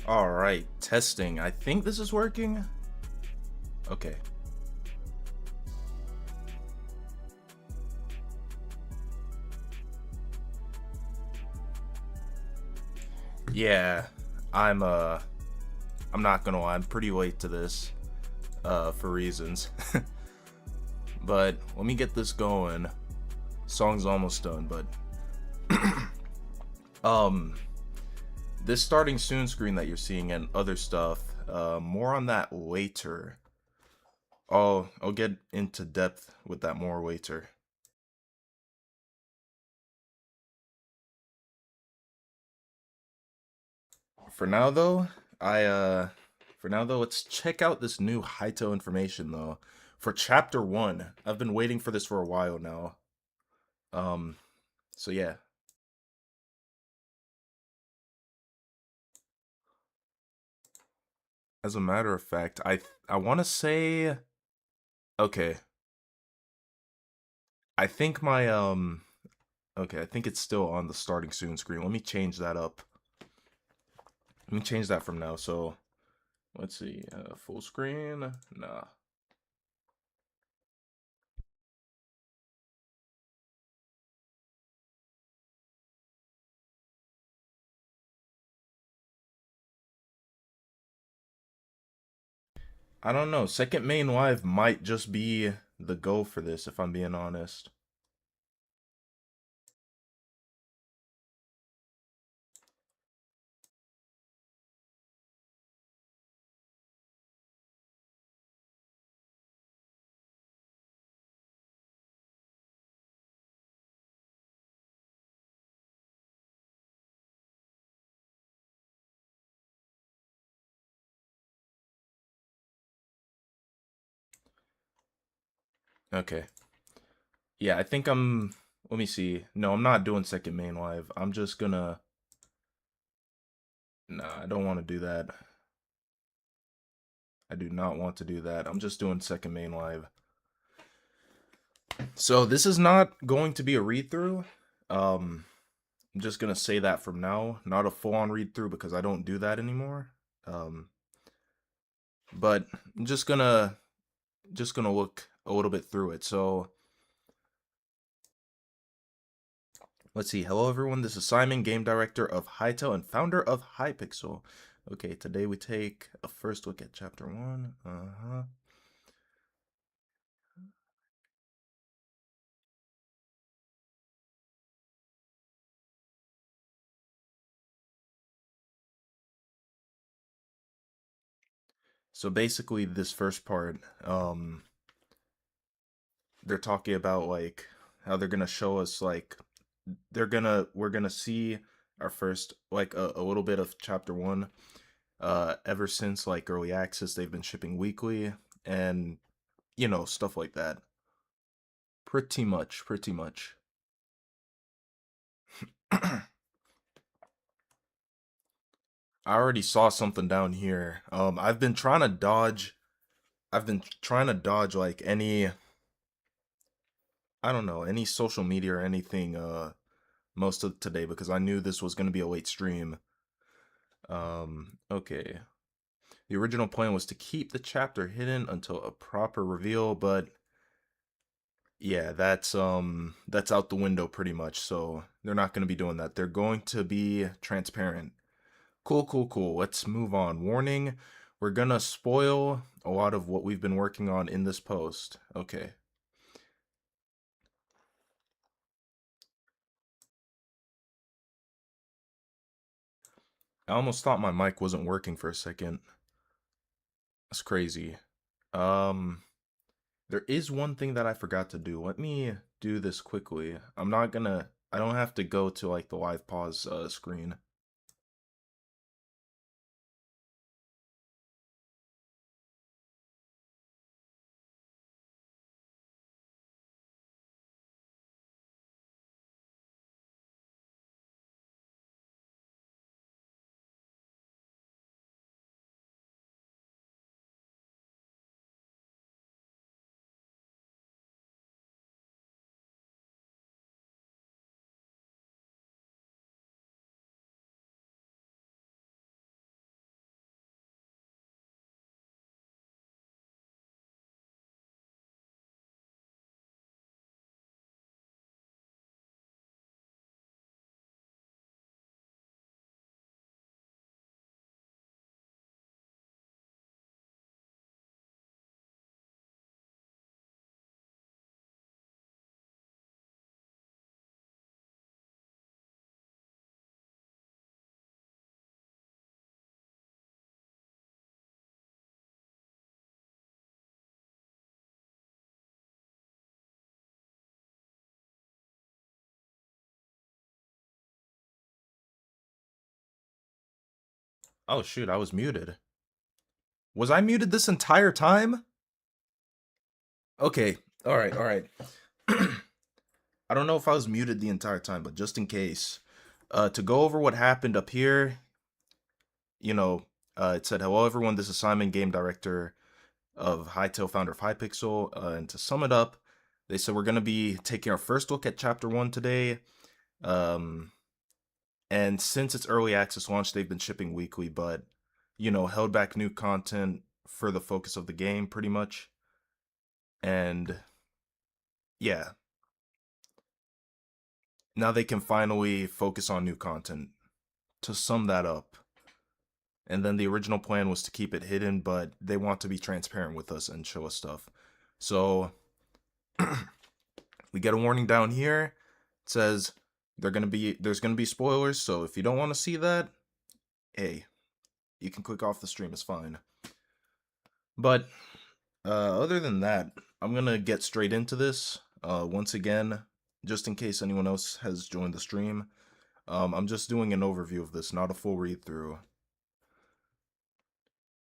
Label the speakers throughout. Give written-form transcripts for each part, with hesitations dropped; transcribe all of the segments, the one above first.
Speaker 1: All right, testing. I think this is working. Okay. Yeah, I'm I'm not gonna lie, I'm pretty late to this for reasons. But let me get this going. Song's almost done, but um this starting soon screen that you're seeing and other stuff, more on that later. I'll get into depth with that more later. For now though, I for now though, let's check out this new Hytale information though. For chapter 1. I've been waiting for this for a while now. Um so yeah. As a matter of fact, I want to say okay. I think my okay, I think it's still on the starting soon screen. Let me change that up. Let me change that from now. So, let's see. Full screen? Nah. I don't know. Second main live might just be the go for this if I'm being honest. Okay. Yeah, I think I'm. Let me see. No, I'm not doing second main live. I'm just gonna. Nah, I don't want to do that. I do not want to do that. I'm just doing second main live. So this is not going to be a read through. I'm just gonna say that from now. Not a full on read through because I don't do that anymore. Um, but I'm just gonna look a little bit through it. So let's see. Hello, everyone. This is Simon, game director of Hytale and founder of Hypixel. Okay, today we take a first look at chapter 1. So basically, this first part, they're talking about like how they're gonna show us like we're gonna see our first like a little bit of chapter 1. Ever since like early access, they've been shipping weekly and stuff like that. Pretty much, pretty much. I already saw something down here. I've been trying to dodge like any, I don't know, any social media or anything most of today because I knew this was going to be a late stream. Okay. The original plan was to keep the chapter hidden until a proper reveal, but yeah, that's out the window pretty much. So they're not going to be doing that. They're going to be transparent. Cool, cool, cool. Let's move on. Warning, we're going to spoil a lot of what we've been working on in this post. Okay. I almost thought my mic wasn't working for a second. That's crazy. Um there is one thing that I forgot to do. Let me do this quickly. I don't have to go to like the live pause screen. Oh shoot, I was muted. Was I muted this entire time? Okay. All right, all right. I don't know if I was muted the entire time, but just in case, to go over what happened up here, you know, it said, "Hello, everyone. This is Simon, game director of Hytale, founder of Hypixel." And to sum it up, they said we're going to be taking our first look at Chapter 1 today. And since it's early access launch, they've been shipping weekly, but, held back new content for the focus of the game, pretty much. And yeah, now they can finally focus on new content. To sum that up, and then the original plan was to keep it hidden, but they want to be transparent with us and show us stuff. So we get a warning down here. It says there's gonna be spoilers. So if you don't want to see that, hey, you can click off the stream. It's fine. But other than that, I'm gonna get straight into this. Once again, just in case anyone else has joined the stream, I'm just doing an overview of this, not a full read through.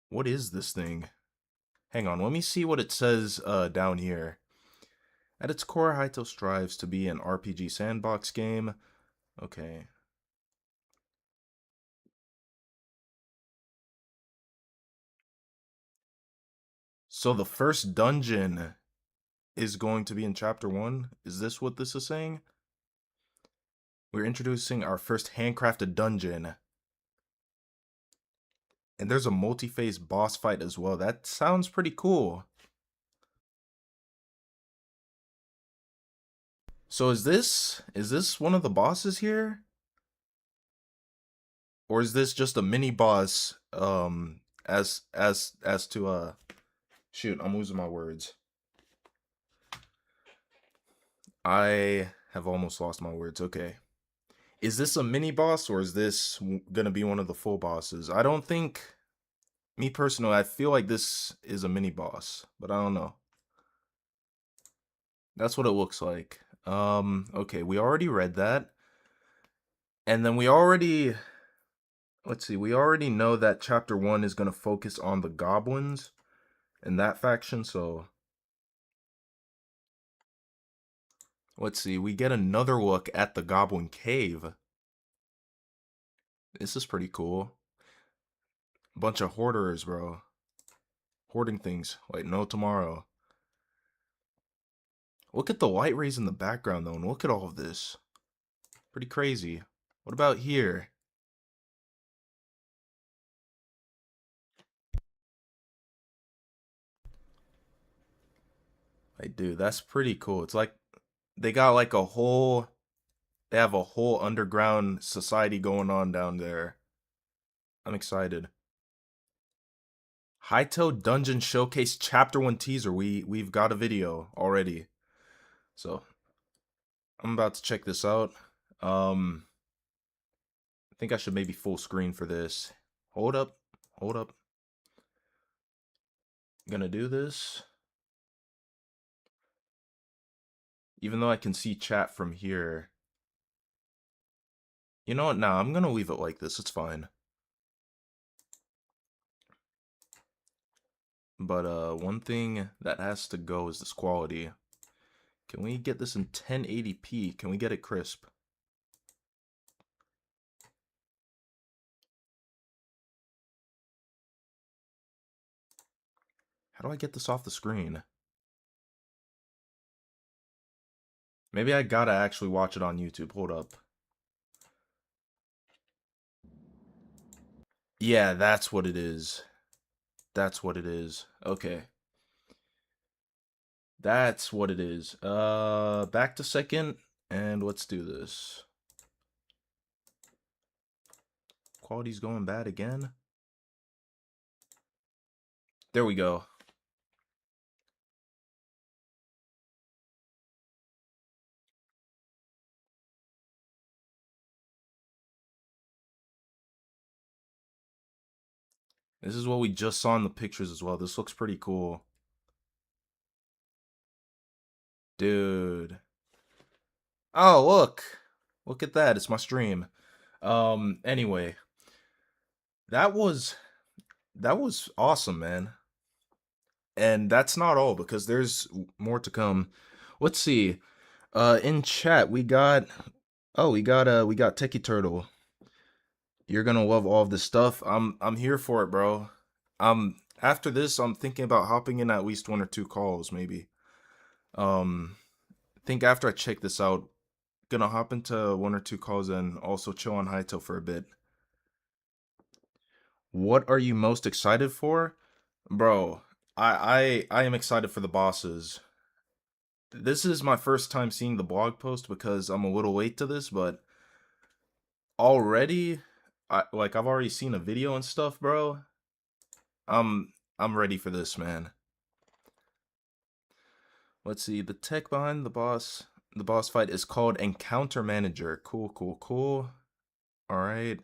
Speaker 1: What is this thing? Hang on, let me see what it says down here. At its core, Hytale strives to be an RPG sandbox game. Okay. So the first dungeon is going to be in Chapter 1? Is this what this is saying? We're introducing our first handcrafted dungeon. And there's a multi-phase boss fight as well. That sounds pretty cool. So is this one of the bosses here? Or is this just a mini boss as to shoot, I'm losing my words. I have almost lost my words. Okay. Is this a mini boss or is this gonna be one of the full bosses? I don't think, me personally, I feel like this is a mini boss, but I don't know. That's what it looks like. Okay, we already read that. And then we already, let's see, we already know that Chapter 1 is gonna focus on the goblins and that faction, so let's see, we get another look at the Goblin Cave. This is pretty cool. Bunch of hoarders, bro. Hoarding things like no tomorrow. Look at the light rays in the background, though, and look at all of this. Pretty crazy. What about here? Like, dude, that's pretty cool. It's like they got like they have a whole underground society going on down there. I'm excited. Hytale Dungeon Showcase Chapter 1 teaser. We've got a video already. So, I'm about to check this out. I think I should maybe full screen for this. Hold up. Hold up. Gonna do this. Even though I can see chat from here. You know what? Nah, I'm gonna leave it like this. It's fine. But one thing that has to go is this quality. Can we get this in 1080p? Can we get it crisp? How do I get this off the screen? Maybe I gotta actually watch it on YouTube. Hold up. Yeah, that's what it is. That's what it is. Okay. That's what it is. Back to second, and let's do this. Quality's going bad again. There we go. This is what we just saw in the pictures as well. This looks pretty cool. Dude. Oh, look. Look at that. It's my stream. Anyway. That was that was awesome, man. And that's not all because there's more to come. Let's see. In chat we got Techie Turtle. You're gonna love all of this stuff. I'm here for it, bro. After this, I'm thinking about hopping in at least one or two calls, maybe. I think after I check this out, gonna hop into one or two calls and also chill on Hytale for a bit. What are you most excited for? Bro, I am excited for the bosses. This is my first time seeing the blog post because I'm a little late to this, but already I've already seen a video and stuff, bro. I'm ready for this, man. Let's see. The tech behind the boss fight is called Encounter Manager. Cool, cool, cool. All right.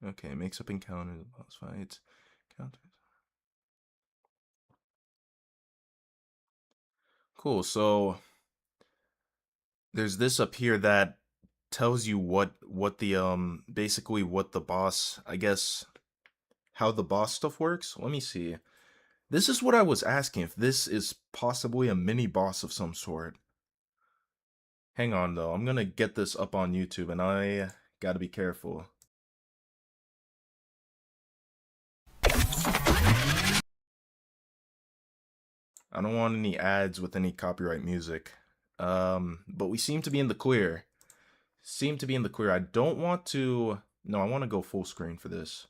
Speaker 1: Okay, makes up encounters, boss fights, counters. Cool. So there's this up here that tells you what the basically what the boss, I guess, how the boss stuff works. Let me see. This is what I was asking, if this is possibly a mini boss of some sort. Hang on though, I'm gonna get this up on YouTube and I gotta be careful. I don't want any ads with any copyright music. But we seem to be in the clear. Seem to be in the clear. I don't want to. No, I want to go full screen for this.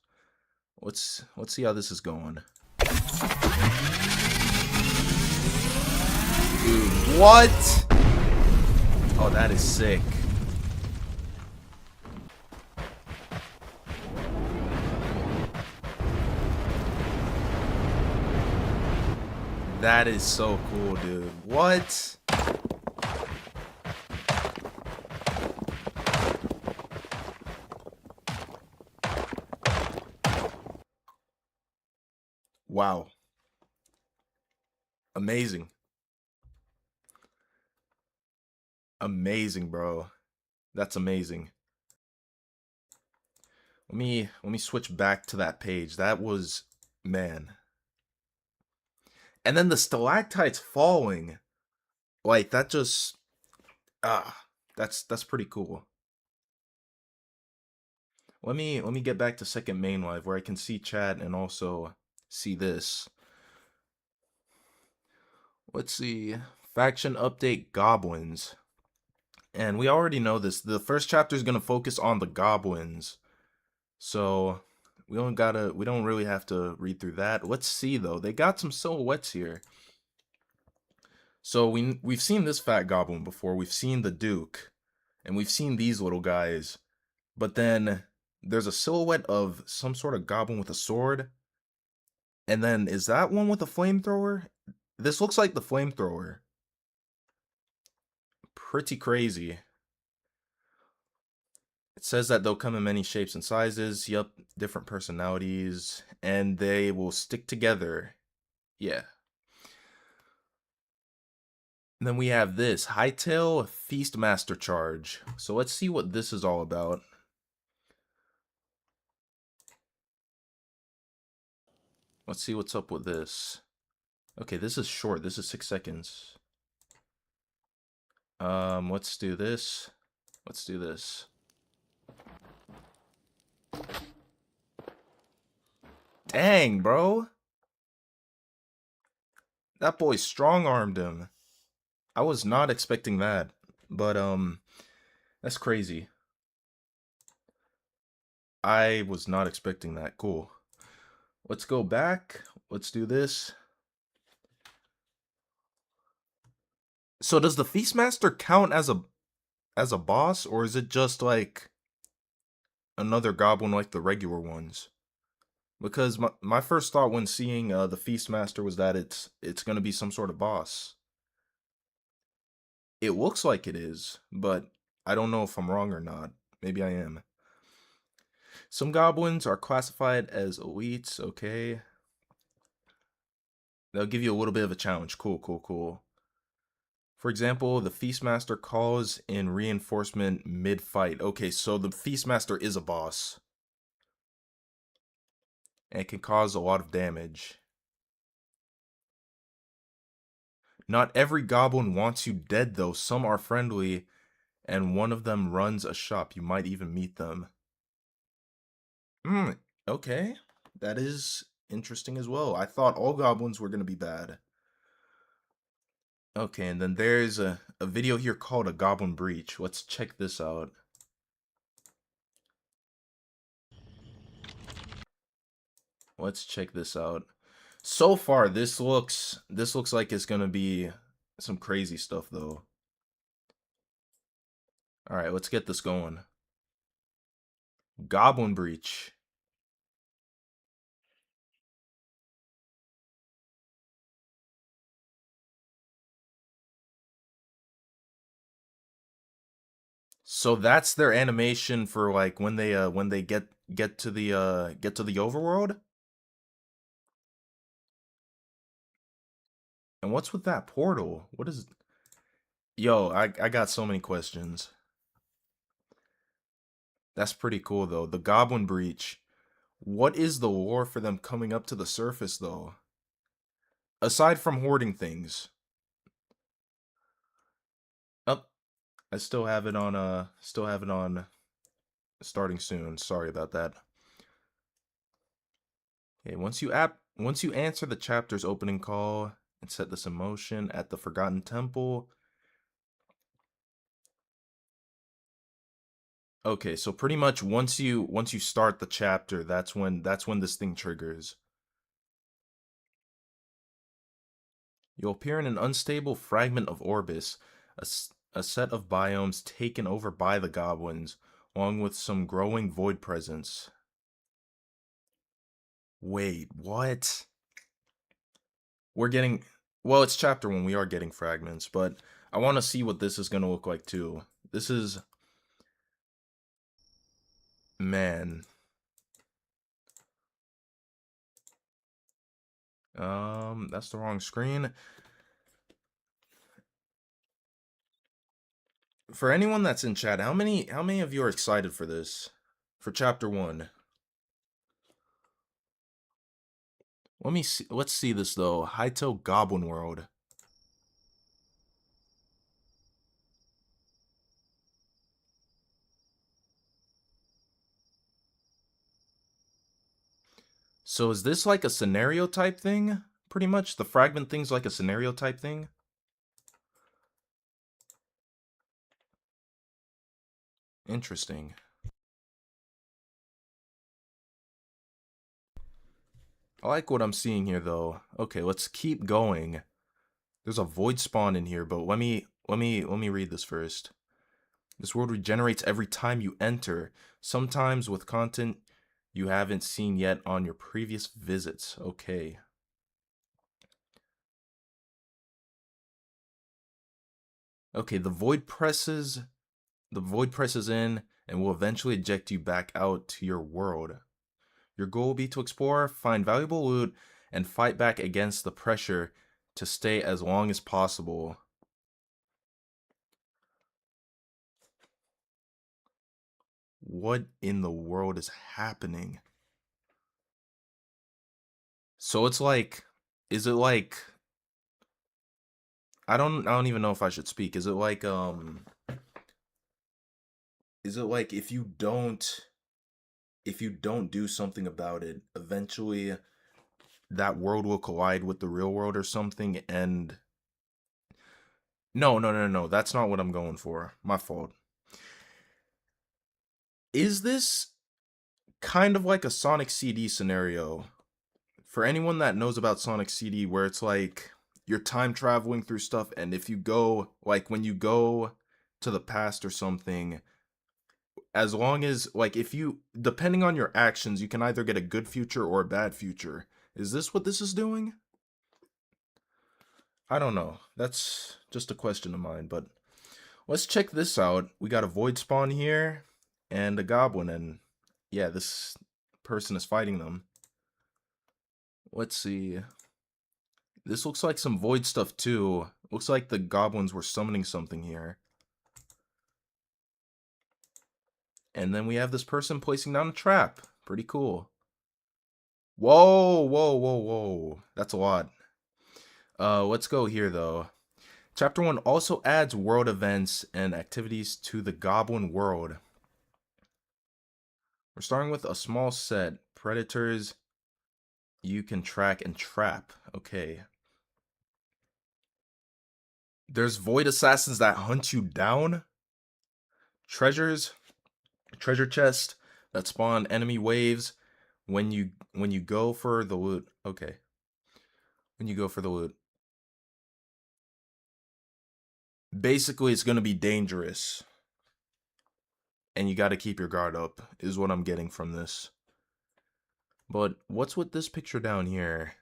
Speaker 1: Let's see how this is going. Dude, what? Oh, that is sick. That is so cool, dude. What? Wow. Amazing. Amazing, bro. That's amazing. Let me switch back to that page. That was, man. And then the stalactites falling. Like that just that's pretty cool. Let me get back to second main live where I can see chat and also see this. Let's see. Faction update goblins. And we already know this. The first chapter is gonna focus on the goblins. So we don't really have to read through that. Let's see though. They got some silhouettes here. So we've seen this fat goblin before. We've seen the Duke. And we've seen these little guys. But then there's a silhouette of some sort of goblin with a sword. And then is that one with a flamethrower? This looks like the flamethrower. Pretty crazy. It says that they'll come in many shapes and sizes. Yup, different personalities. And they will stick together. Yeah. And then we have this Hytale Feastmaster Charge. So let's see what this is all about. Let's see what's up with this. Okay, this is short. This is 6 seconds. Let's do this. Let's do this. Dang, bro. That boy strong-armed him. I was not expecting that. But, that's crazy. I was not expecting that. Cool. Let's go back. Let's do this. So does the Feastmaster count as a boss, or is it just like another goblin like the regular ones? Because my first thought when seeing the Feastmaster was that it's gonna be some sort of boss. It looks like it is, but I don't know if I'm wrong or not. Maybe I am. Some goblins are classified as elites, okay. They'll give you a little bit of a challenge. Cool, cool, cool. For example, the Feastmaster calls in reinforcement mid-fight. Okay, so the Feastmaster is a boss. And it can cause a lot of damage. Not every goblin wants you dead, though. Some are friendly, and one of them runs a shop. You might even meet them. Hmm, okay. That is interesting as well. I thought all goblins were going to be bad. Okay, and then there's a video here called A Goblin Breach. Let's check this out. Let's check this out. So far, this looks like it's gonna be some crazy stuff though. Alright, let's get this going. Goblin Breach. So that's their animation for like when they get to the overworld? And what's with that portal? What is Yo, I got so many questions. That's pretty cool though. The Goblin Breach. What is the lore for them coming up to the surface though? Aside from hoarding things. Oh, I still have it on starting soon. Sorry about that. Okay, once you answer the chapter's opening call and set this in motion at the Forgotten Temple. Okay, so pretty much once you start the chapter, that's when this thing triggers. You'll appear in an unstable fragment of Orbis, a set of biomes taken over by the goblins, along with some growing void presence. Wait, what? We're getting, well, it's chapter 1, we are getting fragments, but I want to see what this is going to look like too. This is, man. That's the wrong screen. For anyone that's in chat, how many of you are excited for this? For chapter 1? Let's see this though. Hytale Goblin World. So is this like a scenario type thing? Pretty much the fragment thing's like a scenario type thing. Interesting. I like what I'm seeing here though. Okay, let's keep going. There's a void spawn in here, but let me read this first. This world regenerates every time you enter, sometimes with content you haven't seen yet on your previous visits. Okay. Okay, the void presses in and will eventually eject you back out to your world. Your goal will be to explore, find valuable loot, and fight back against the pressure to stay as long as possible. What in the world is happening? So it's like, is it like, I don't even know if I should speak. Is it like if you don't do something about it, eventually that world will collide with the real world or something? And no, that's not what I'm going for. My fault. Is this kind of like a Sonic CD scenario? For anyone that knows about Sonic CD, where it's like you're time traveling through stuff, and if you go, like when you go to the past or something, as long as, like, if you, depending on your actions, you can either get a good future or a bad future. Is this what this is doing? I don't know. That's just a question of mine, but let's check this out. We got a void spawn here and a goblin, and yeah, this person is fighting them. Let's see. This looks like some void stuff too. Looks like the goblins were summoning something here. And then we have this person placing down a trap. Pretty cool. Whoa, whoa, whoa, whoa. That's a lot. Let's go here, though. Chapter 1 also adds world events and activities to the Goblin world. We're starting with a small set. Predators you can track and trap. Okay. There's void assassins that hunt you down. Treasure chest that spawn enemy waves when you go for the loot. Okay. When you go for the loot. Basically, it's going to be dangerous. And you got to keep your guard up, is what I'm getting from this. But what's with this picture down here?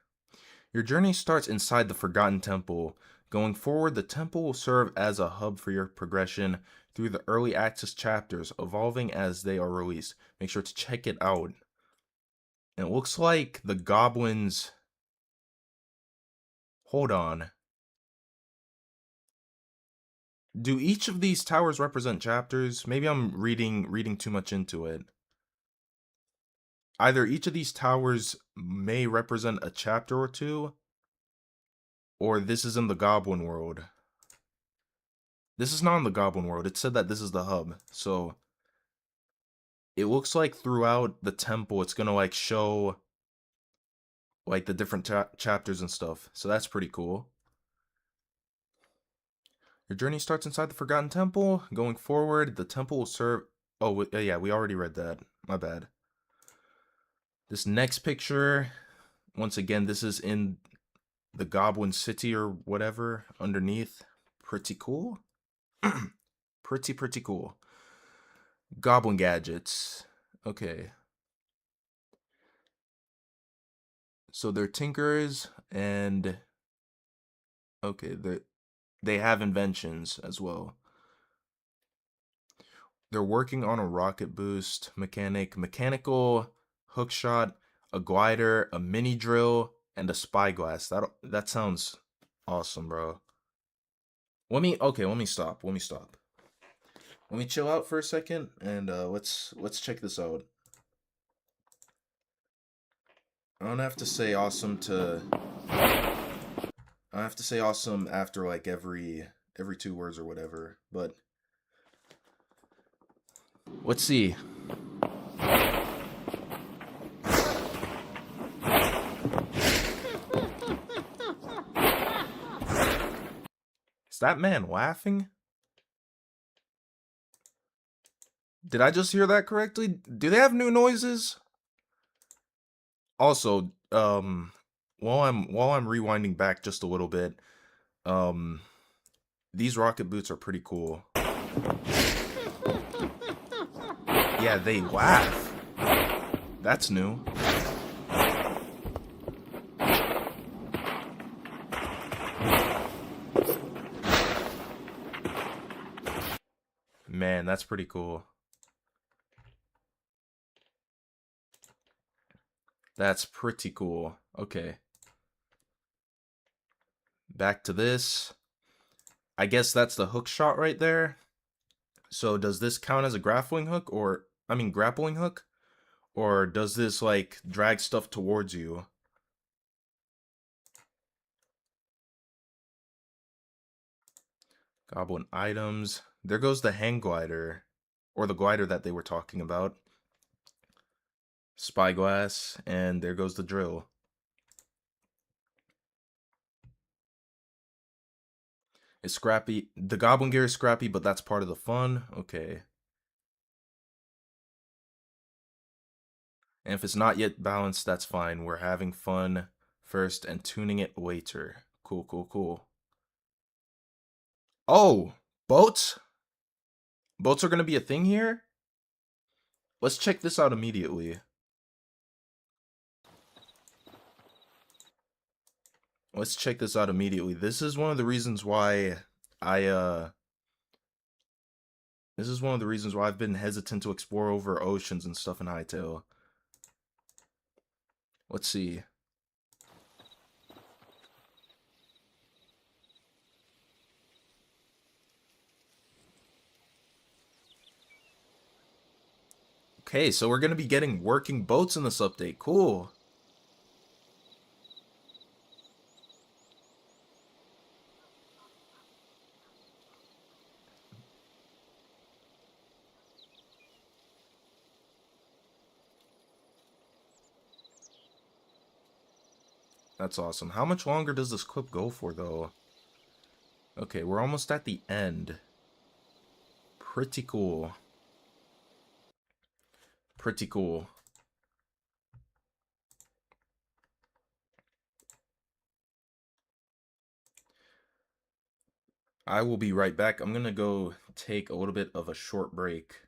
Speaker 1: Your journey starts inside the Forgotten Temple. Going forward, the temple will serve as a hub for your progression through the early access chapters, evolving as they are released. Make sure to check it out. And it looks like the goblins... Hold on. Do each of these towers represent chapters? Maybe I'm reading too much into it. Either each of these towers may represent a chapter or two, or this is in the Goblin world. This is not in the Goblin world. It said that this is the hub. So it looks like throughout the temple, it's going to like show like the different chapters and stuff. So that's pretty cool. Your journey starts inside the Forgotten Temple. Going forward, the temple will serve... Oh, yeah, we already read that. My bad. This next picture, once again, this is in the Goblin City or whatever underneath. Pretty cool. pretty cool. Goblin gadgets. Okay. So they're tinkerers and... Okay, they have inventions as well. They're working on a rocket boost, mechanical hookshot, a glider, a mini drill, and a spyglass. That sounds awesome, bro. Let me stop. Let me chill out for a second and let's check this out. I don't have to say awesome to I have to say awesome after like every 2 words or whatever, but let's see. Is that man laughing? Did I just hear that correctly? Do they have new noises? Also, while I'm rewinding back just a little bit, these rocket boots are pretty cool. Yeah, they laugh. That's new. Man, that's pretty cool. That's pretty cool. Okay. Back to this. I guess that's the hook shot right there. So does this count as a grappling hook grappling hook? Or does this like drag stuff towards you? Goblin items. There goes the hang glider. Or the glider that they were talking about. Spyglass. And there goes the drill. It's scrappy. The goblin gear is scrappy, but that's part of the fun. Okay. And if it's not yet balanced, that's fine. We're having fun first and tuning it later. Cool, cool, cool. Oh, boats? Boats are going to be a thing here? Let's check this out immediately. Let's check this out immediately. This is one of the reasons why this is one of the reasons why I've been hesitant to explore over oceans and stuff in Hytale. Let's see. Okay, so we're going to be getting working boats in this update. Cool. That's awesome. How much longer does this clip go for, though? Okay, we're almost at the end. Pretty cool. Pretty cool. I will be right back. I'm gonna go take a little bit of a short break,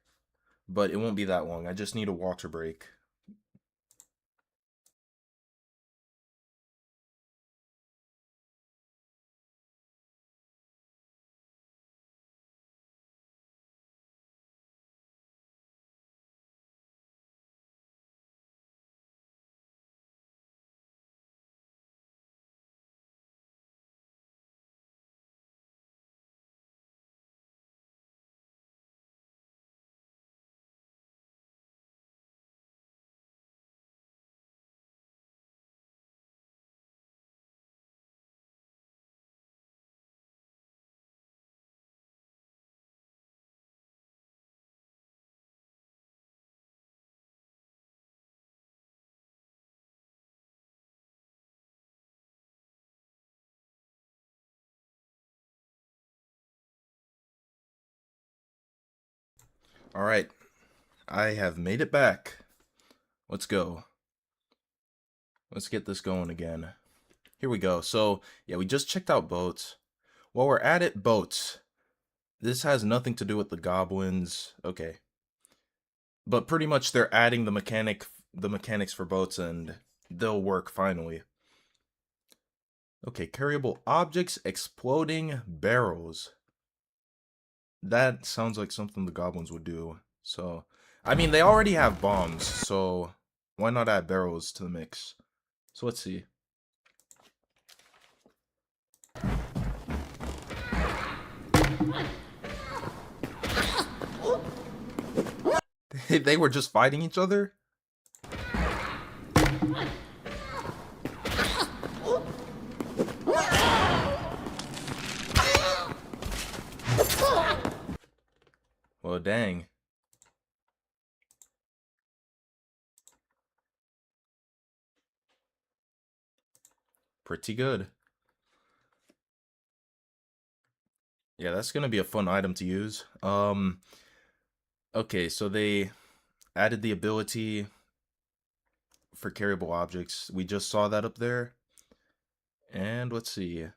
Speaker 1: but it won't be that long. I just need a water break. All right, I have made it back. Let's go. Let's get this going again. Here we go. So, yeah, we just checked out boats. While we're at it, boats. This has nothing to do with the goblins. Okay. But pretty much they're adding the mechanics for boats and they'll work finally. Okay, carryable objects, exploding barrels. That sounds like something the goblins would do. So, I mean, they already have bombs, so why not add barrels to the mix? So let's see. They were just fighting each other? Well, dang. Pretty good. Yeah, that's gonna be a fun item to use. Okay, so they added the ability for carryable objects. We just saw that up there. And let's see.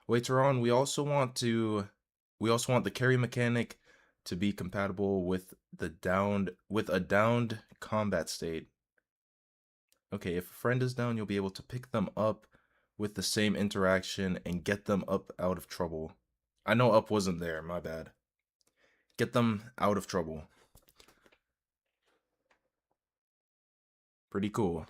Speaker 1: Later on, we also want the carry mechanic to be compatible with a downed combat state. Okay, if a friend is down, you'll be able to pick them up with the same interaction and get them up out of trouble. I know up wasn't there, my bad. Get them out of trouble. Pretty cool.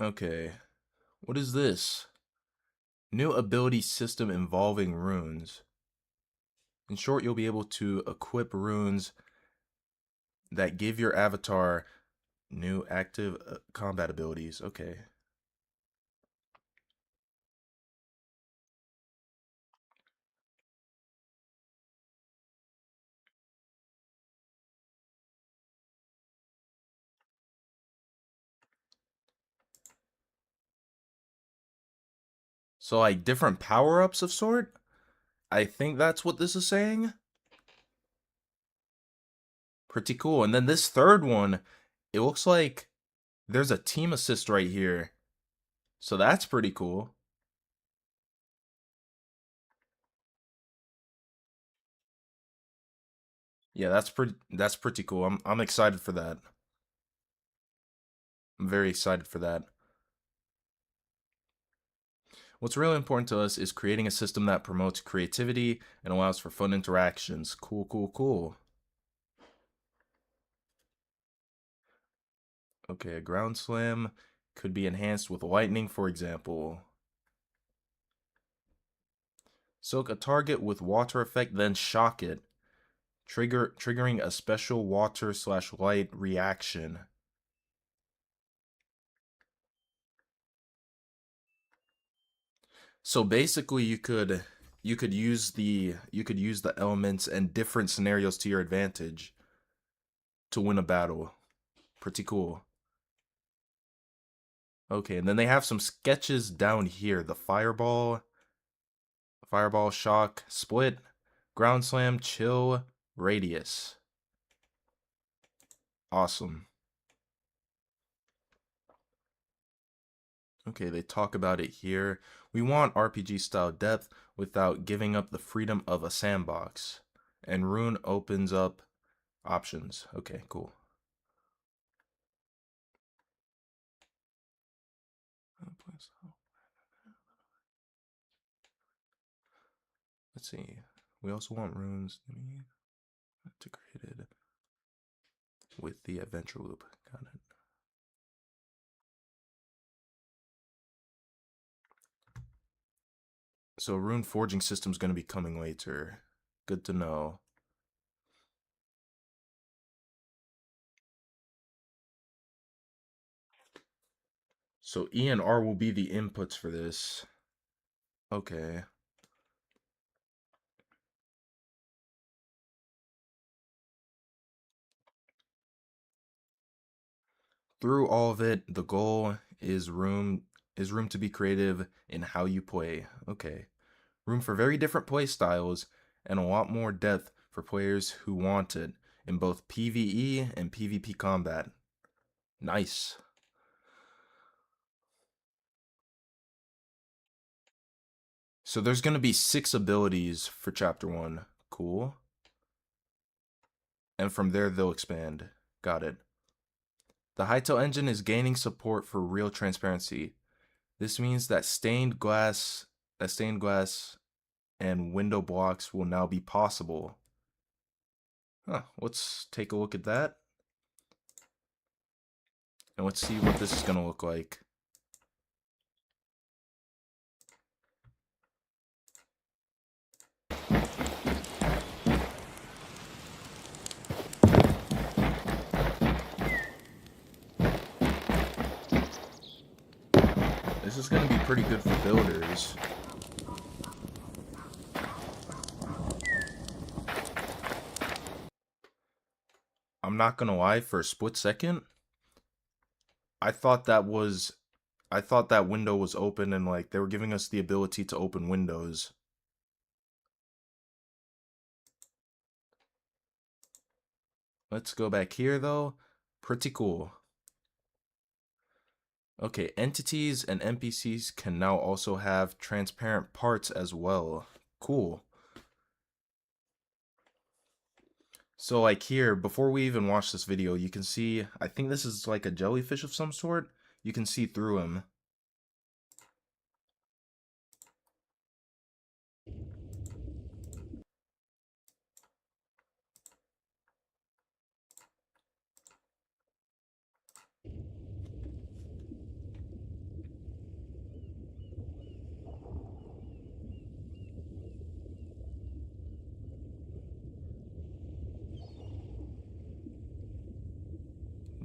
Speaker 1: Okay, what is this? New ability system involving runes. In short, you'll be able to equip runes that give your avatar new active combat abilities. Okay. So like different power-ups of sort? I think that's what this is saying. Pretty cool. And then this third one, it looks like there's a team assist right here. So that's pretty cool. Yeah, that's pretty cool. I'm excited for that. I'm very excited for that. What's really important to us is creating a system that promotes creativity and allows for fun interactions. Cool, cool, cool. Okay, a ground slam. Could be enhanced with lightning, for example. Soak a target with water effect, then shock it, triggering a special water/light reaction. So basically, you could use the elements and different scenarios to your advantage to win a battle. Pretty cool. Okay, and then they have some sketches down here. The fireball, shock, split, ground slam, chill, radius. Awesome. Okay, they talk about it here. We want RPG style depth without giving up the freedom of a sandbox. And Rune opens up options. Okay, cool. Let's see. We also want runes integrated with the adventure loop. Got it. So rune forging system is going to be coming later. Good to know. So E and R will be the inputs for this. Okay. Through all of it, the goal is room to be creative in how you play. Okay. Room for very different play styles and a lot more depth for players who want it in both PvE and PvP combat. Nice. So there's going to be 6 abilities for chapter 1. Cool. And from there they'll expand. Got it. The Hytale engine is gaining support for real transparency. This means that stained glass and window blocks will now be possible. Huh, let's take a look at that. And let's see what this is going to look like. This is going to be pretty good for builders. I'm not going to lie, for a split second, I thought that window was open and like they were giving us the ability to open windows. Let's go back here though. Pretty cool. Okay, entities and NPCs can now also have transparent parts as well. Cool. So like here, before we even watch this video, you can see, I think this is like a jellyfish of some sort. You can see through him.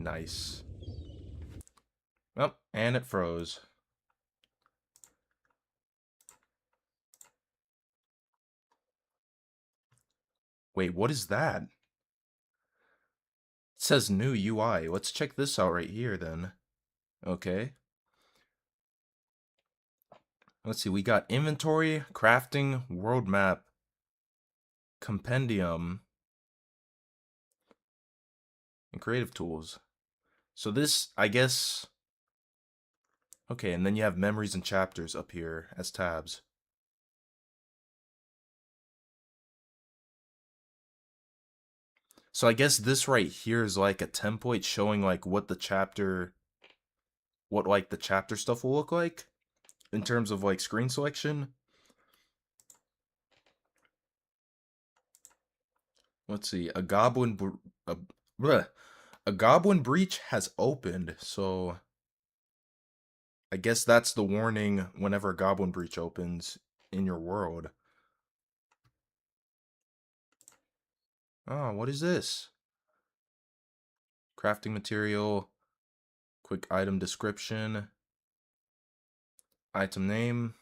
Speaker 1: Nice. Oh, and it froze. Wait, what is that? It says new UI. Let's check this out right here then. Okay. Let's see, we got inventory, crafting, world map, compendium, and creative tools. So this, I guess... Okay, and then you have memories and chapters up here as tabs. So I guess this right here is like a template showing like what the chapter stuff will look like in terms of like screen selection. Let's see, a goblin breach has opened. So I guess that's the warning whenever a Goblin Breach opens in your world. Oh, what is this? Crafting material, quick item description, item name.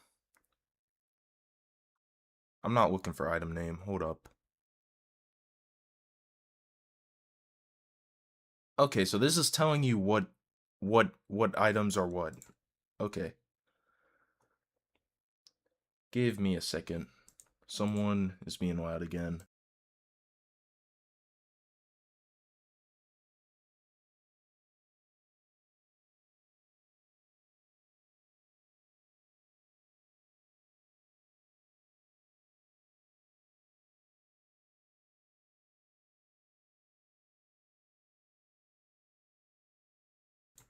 Speaker 1: I'm not looking for item name. Hold up. Okay, so this is telling you what items are what. Okay. Give me a second. Someone is being loud again.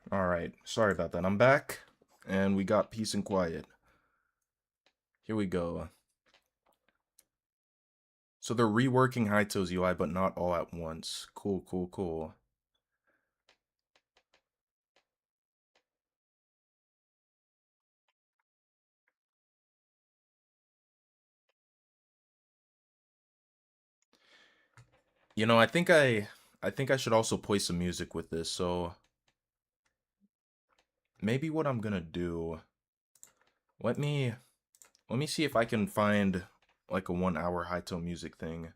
Speaker 1: All right. Sorry about that. I'm back and we got peace and quiet. Here we go. So they're reworking Hyto's UI, but not all at once. Cool, cool, cool. You know, I think I should also play some music with this. So maybe what I'm gonna do, let me let me see if I can find like a 1 hour Hyto music thing.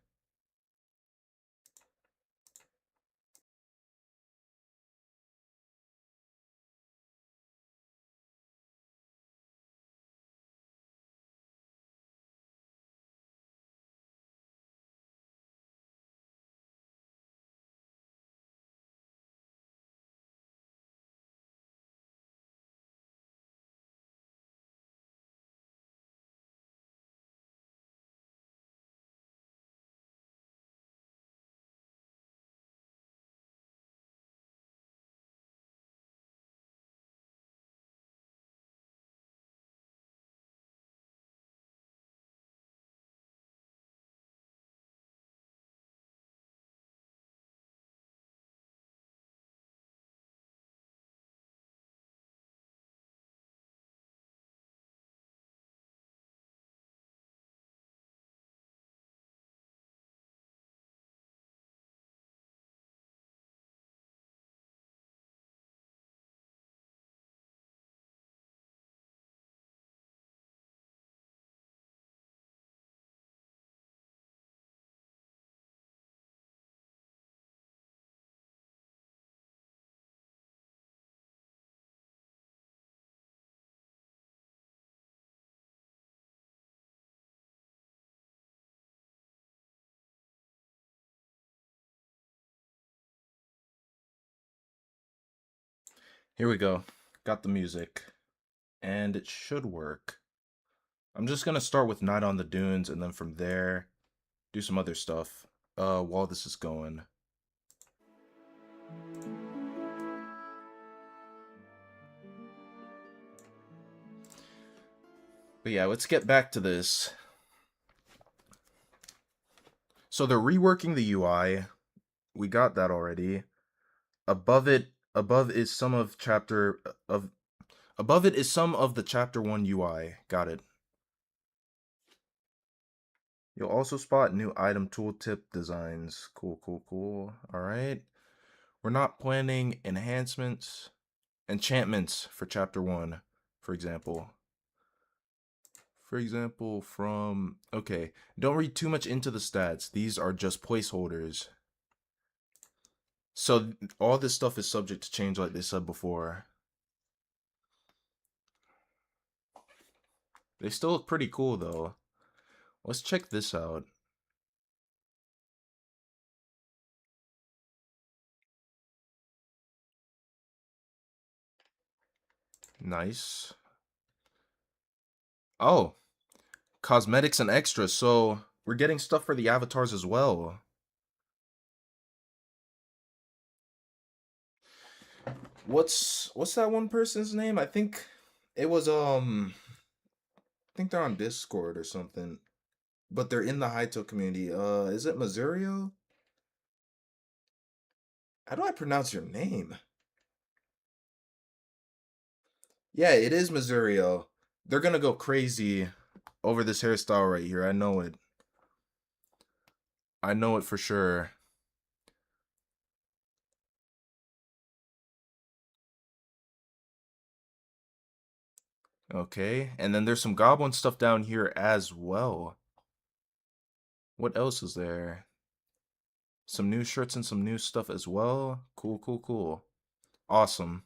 Speaker 1: Here we go. Got the music. And it should work. I'm just gonna start with Night on the Dunes and then from there do some other stuff while this is going. But yeah, let's get back to this. So they're reworking the UI. We got that already. Above is some of above it is some of the chapter 1 UI. Got it. You'll also spot new item tooltip designs. Cool, cool, cool. All right. We're not planning enchantments for chapter 1, for example. Okay, don't read too much into the stats. These are just placeholders. So all this stuff is subject to change like they said before. They still look pretty cool though. Let's check this out. Nice. Oh, cosmetics and extras. So we're getting stuff for the avatars as well. What's that one person's name? I think it was I think they're on Discord or something. But they're in the Hytale community. Is it Mazurio? How do I pronounce your name? Yeah, it is Missouri. They're gonna go crazy over this hairstyle right here. I know it. I know it for sure. Okay, and then there's some goblin stuff down here as well. What else is there? Some new shirts and some new stuff as well. Cool, cool, cool. Awesome.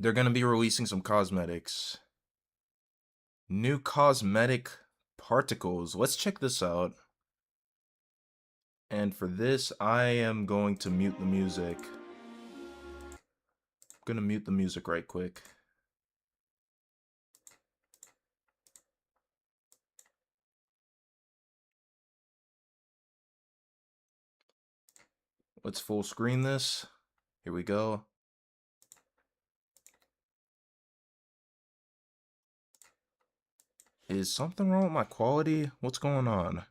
Speaker 1: They're gonna be releasing some cosmetics. New cosmetic particles. Let's check this out. And for this, I am going to mute the music. I'm gonna mute the music right quick. Let's full screen this. Here we go. Is something wrong with my quality? What's going on?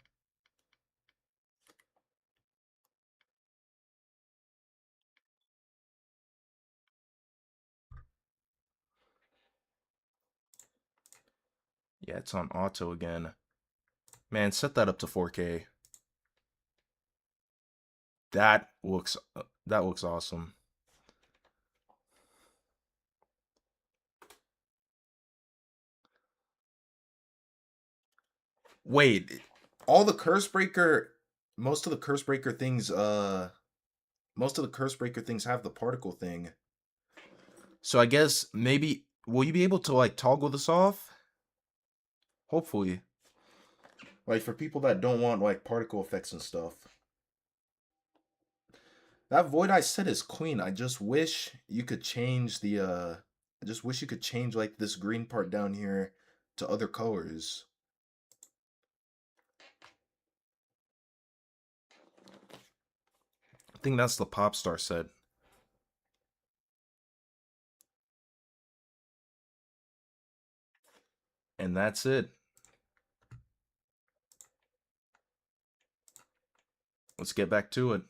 Speaker 1: Yeah, it's on auto again. Man, set that up to 4K. That looks awesome. Wait, all the curse breaker most of the curse breaker things most of the curse breaker things have the particle thing. So I guess maybe will you be able to like toggle this off? Hopefully. Like for people that don't want like particle effects and stuff. That void I said is clean. I just wish you could change the I just wish you could change like this green part down here to other colors. I think that's the pop star set. And that's it. Let's get back to it.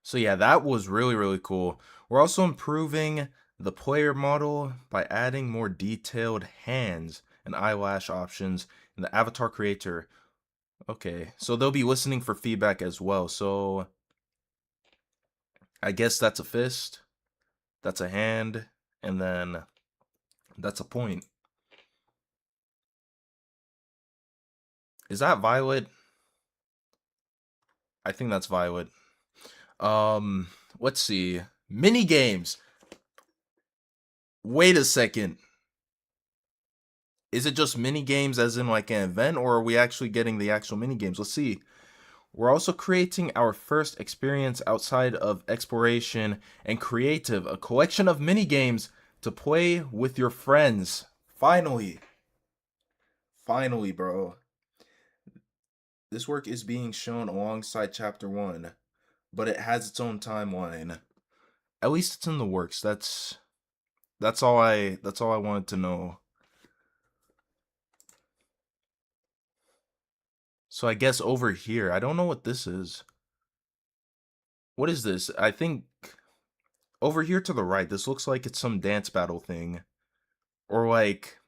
Speaker 1: So yeah, that was really, really cool. We're also improving the player model by adding more detailed hands and eyelash options in the avatar creator. Okay, so they'll be listening for feedback as well. So I guess that's a fist, that's a hand, and then that's a point. Is that Violet? I think that's Violet. Um, let's see. Mini games. Wait a second. Is it just mini games as in like an event, or are we actually getting the actual mini games? Let's see. We're also creating our first experience outside of exploration and creative, a collection of mini games to play with your friends. Finally. Finally, bro. This work is being shown alongside chapter 1, but it has its own timeline. At least it's in the works. That's all I wanted to know. So I guess over here, I don't know what this is. What is this? I think over here to the right, this looks like it's some dance battle thing. Or like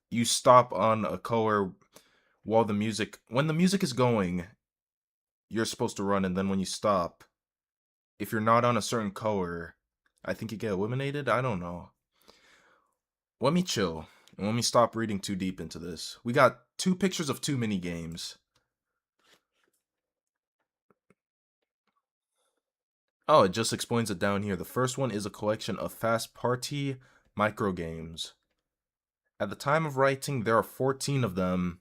Speaker 1: you stop on a color while when the music is going, you're supposed to run, and then when you stop, if you're not on a certain color, I think you get eliminated. I don't know. Let me chill and let me stop reading too deep into this. We got two pictures of two mini games. Oh, it just explains it down here. The first one is a collection of fast party micro games. At the time of writing, there are 14 of them.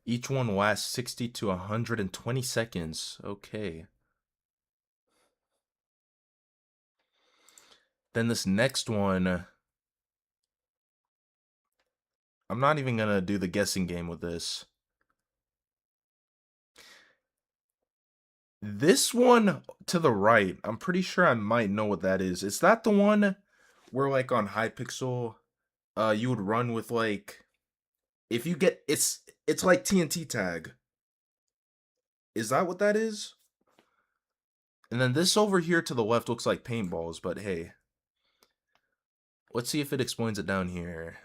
Speaker 1: Each one lasts 60 to 120 seconds. Okay. Then this next one, I'm not even gonna do the guessing game with this. This one to the right, I'm pretty sure I might know what that is. Is that the one where like on Hypixel, you would run with like if you get it's like TNT tag. Is that what that is? And then this over here to the left looks like paintballs, but hey. Let's see if it explains it down here.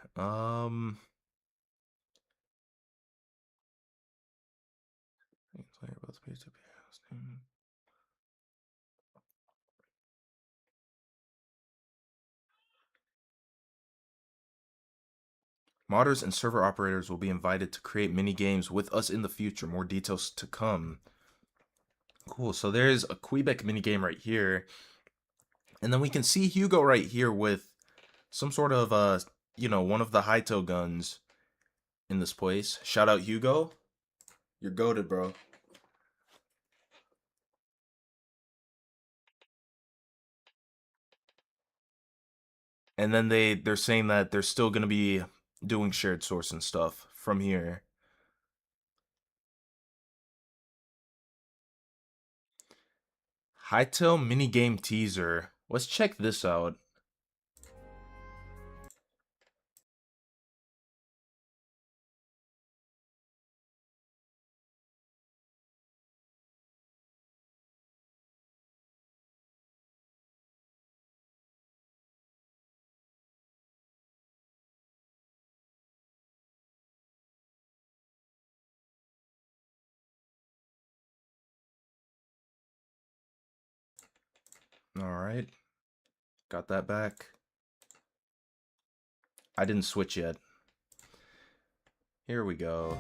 Speaker 1: Modders and server operators will be invited to create mini games with us in the future. More details to come. Cool. So there's a Quebec minigame right here. And then we can see Hugo right here with some sort of, one of the Hytale guns in this place. Shout out Hugo. You're goated, bro. And then they're saying that they're still going to be doing shared source and stuff from here. Hytale minigame teaser. Let's check this out. Alright. Got that back. I didn't switch yet. Here we go.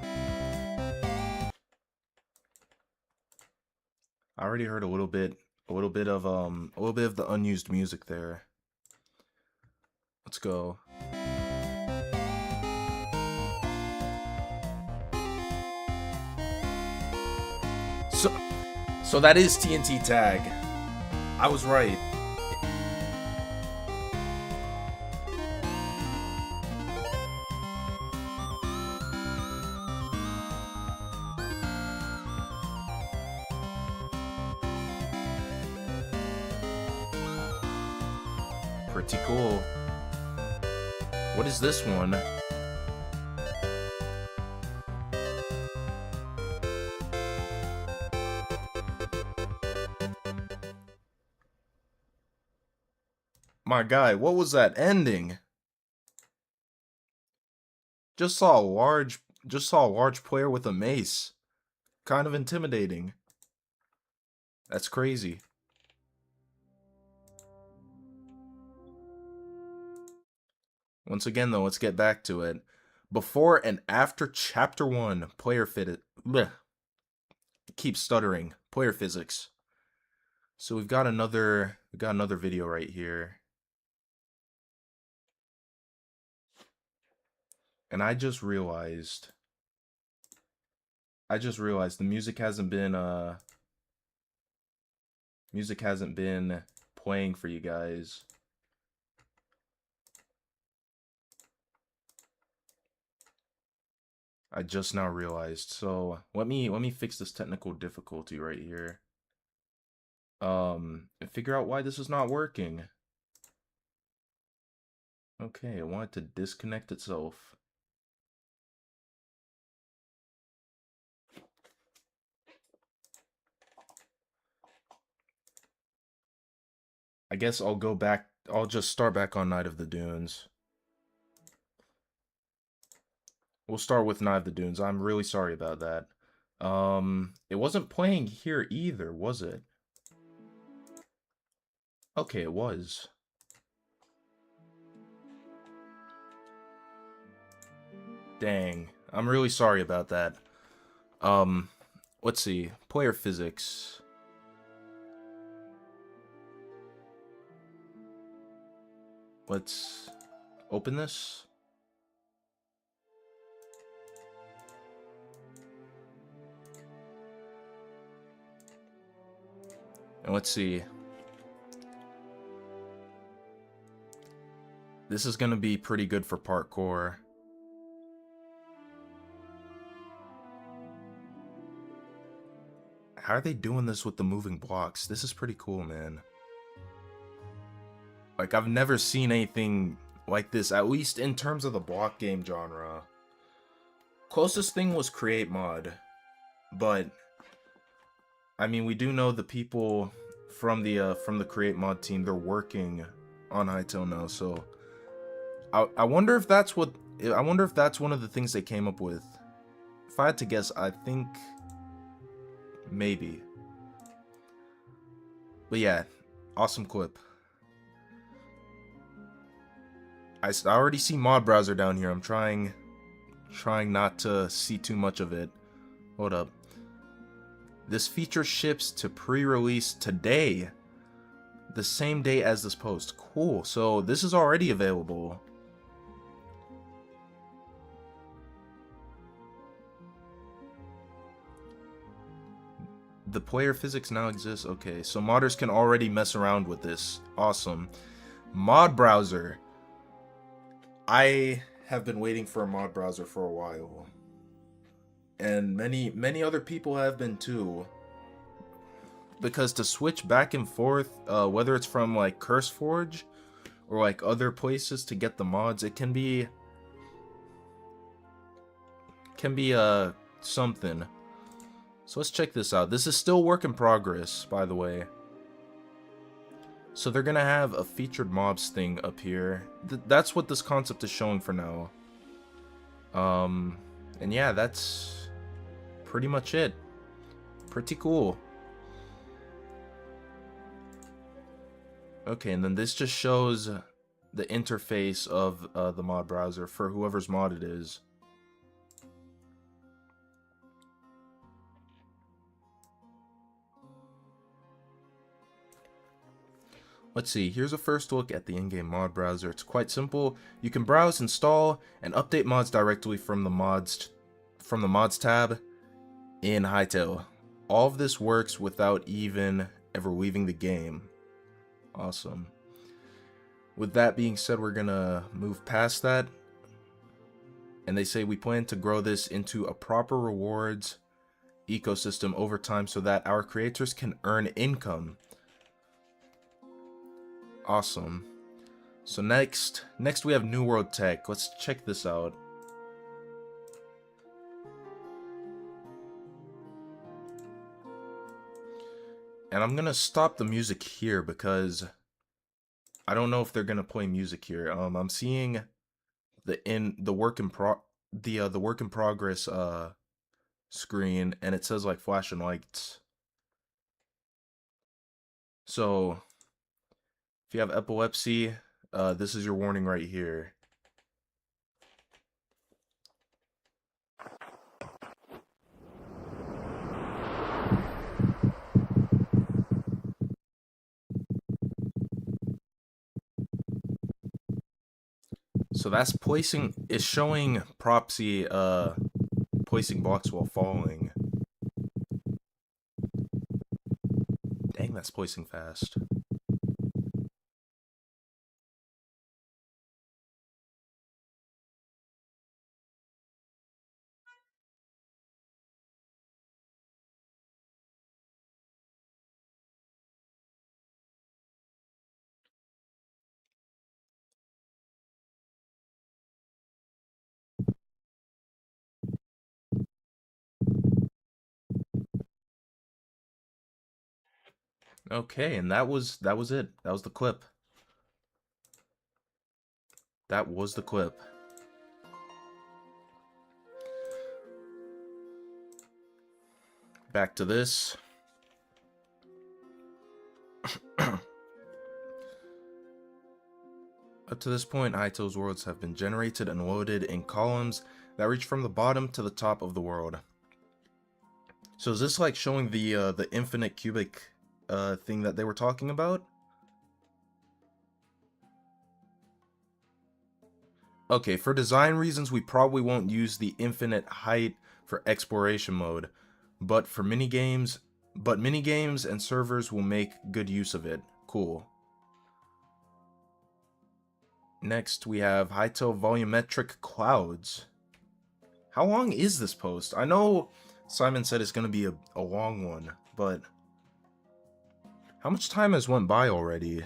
Speaker 1: I already heard a little bit of the unused music there. Let's go. So that is TNT Tag. I was right. Pretty cool. What is this one? My guy, what was that ending? Just saw a large player with a mace. Kind of intimidating. That's crazy. Once again, though, let's get back to it. Before and after Chapter 1, player fit. Keep stuttering. Player physics. So we've got another video right here. And I just realized the music hasn't been playing for you guys. I just now realized. So let me fix this technical difficulty right here. And figure out why this is not working. Okay, I want it to disconnect itself. I guess I'll go back. I'll just start back on Night of the Dunes. We'll start with Night of the Dunes. I'm really sorry about that. It wasn't playing here either, was it? Okay, it was. Dang. I'm really sorry about that. Let's see. Player physics. Let's open this. And let's see. This is going to be pretty good for parkour. How are they doing this with the moving blocks? This is pretty cool, man. Like, I've never seen anything like this, at least in terms of the block game genre. Closest thing was Create Mod, but I mean, we do know the people from the Create Mod team. They're working on Hytale now, so I wonder if that's what I wonder if that's one of the things they came up with. If I had to guess, I think maybe. But yeah, awesome clip. I already see mod browser down here. I'm trying not to see too much of it. Hold up. This feature ships to pre-release today, the same day as this post. Cool. So this is already available. The player physics now exists. Okay, so modders can already mess around with this. Awesome. Mod browser. I have been waiting for a mod browser for a while. And many other people have been too. Because to switch back and forth, whether it's from like CurseForge or like other places to get the mods, it can be something. So let's check this out. This is still work in progress, by the way. So they're gonna have a featured mobs thing up here. That's what this concept is showing for now. And yeah, that's pretty much it. Pretty cool. Okay, and then this just shows the interface of the mod browser for whoever's mod it is. Let's see, here's a first look at the in-game mod browser. It's quite simple. You can browse, install, and update mods directly from the mods tab in Hytale. All of this works without even ever leaving the game. Awesome. With that being said, we're gonna move past that. And they say we plan to grow this into a proper rewards ecosystem over time so that our creators can earn income. Awesome. So next we have New World Tech. Let's check this out. And I'm gonna stop the music here because I don't know if they're gonna play music here. I'm seeing the work in progress screen, and it says like flashing lights. So if you have epilepsy, this is your warning right here. So that's placing, it's showing Propsy placing blocks while falling. Dang, that's placing fast. Okay, and that was it. That was the clip. That was the clip. Back to this. Up to this point, Hytale's worlds have been generated and loaded in columns that reach from the bottom to the top of the world. So is this like showing the infinite cubic thing that they were talking about? Okay, for design reasons, we probably won't use the infinite height for exploration mode, but for minigames and servers will make good use of it. Cool. Next, we have Hytale volumetric clouds. How long is this post? I know Simon said it's going to be a long one, but how much time has went by already?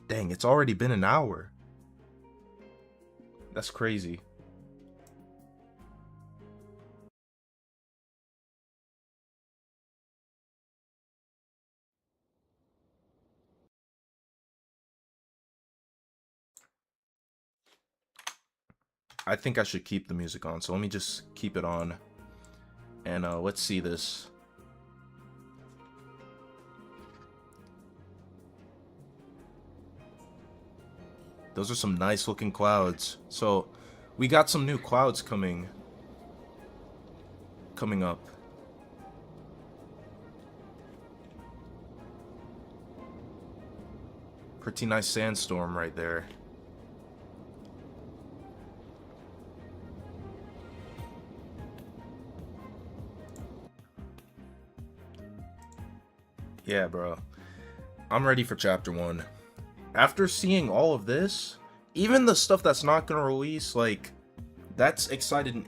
Speaker 1: Dang, it's already been an hour. That's crazy. I think I should keep the music on, so let me just keep it on. And let's see this. Those are some nice looking clouds. So we got some new clouds coming up. Pretty nice sandstorm right there. Yeah, bro. I'm ready for chapter 1. After seeing all of this, even the stuff that's not gonna release, like, that's exciting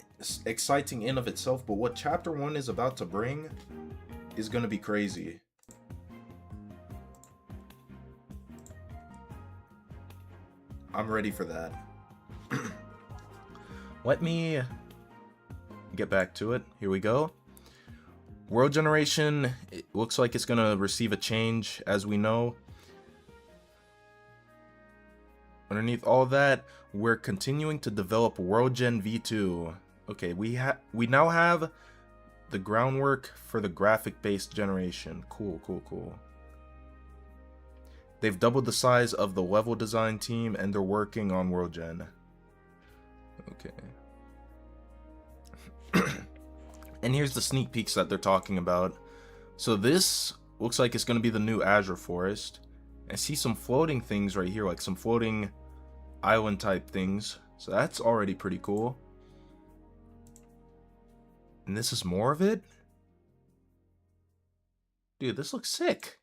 Speaker 1: in of itself, but what chapter 1 is about to bring is gonna be crazy. I'm ready for that. Let me get back to it. Here we go. World generation, it looks like it's gonna receive a change, as we know. Underneath all that, we're continuing to develop World Gen V2. Okay, we now have the groundwork for the graphic-based generation. Cool, cool, cool. They've doubled the size of the level design team, and they're working on World Gen. Okay. And here's the sneak peeks that they're talking about. So this looks like it's going to be the new Azure Forest. I see some floating things right here, like some floating island type things. So that's already pretty cool. And this is more of it? Dude, this looks sick.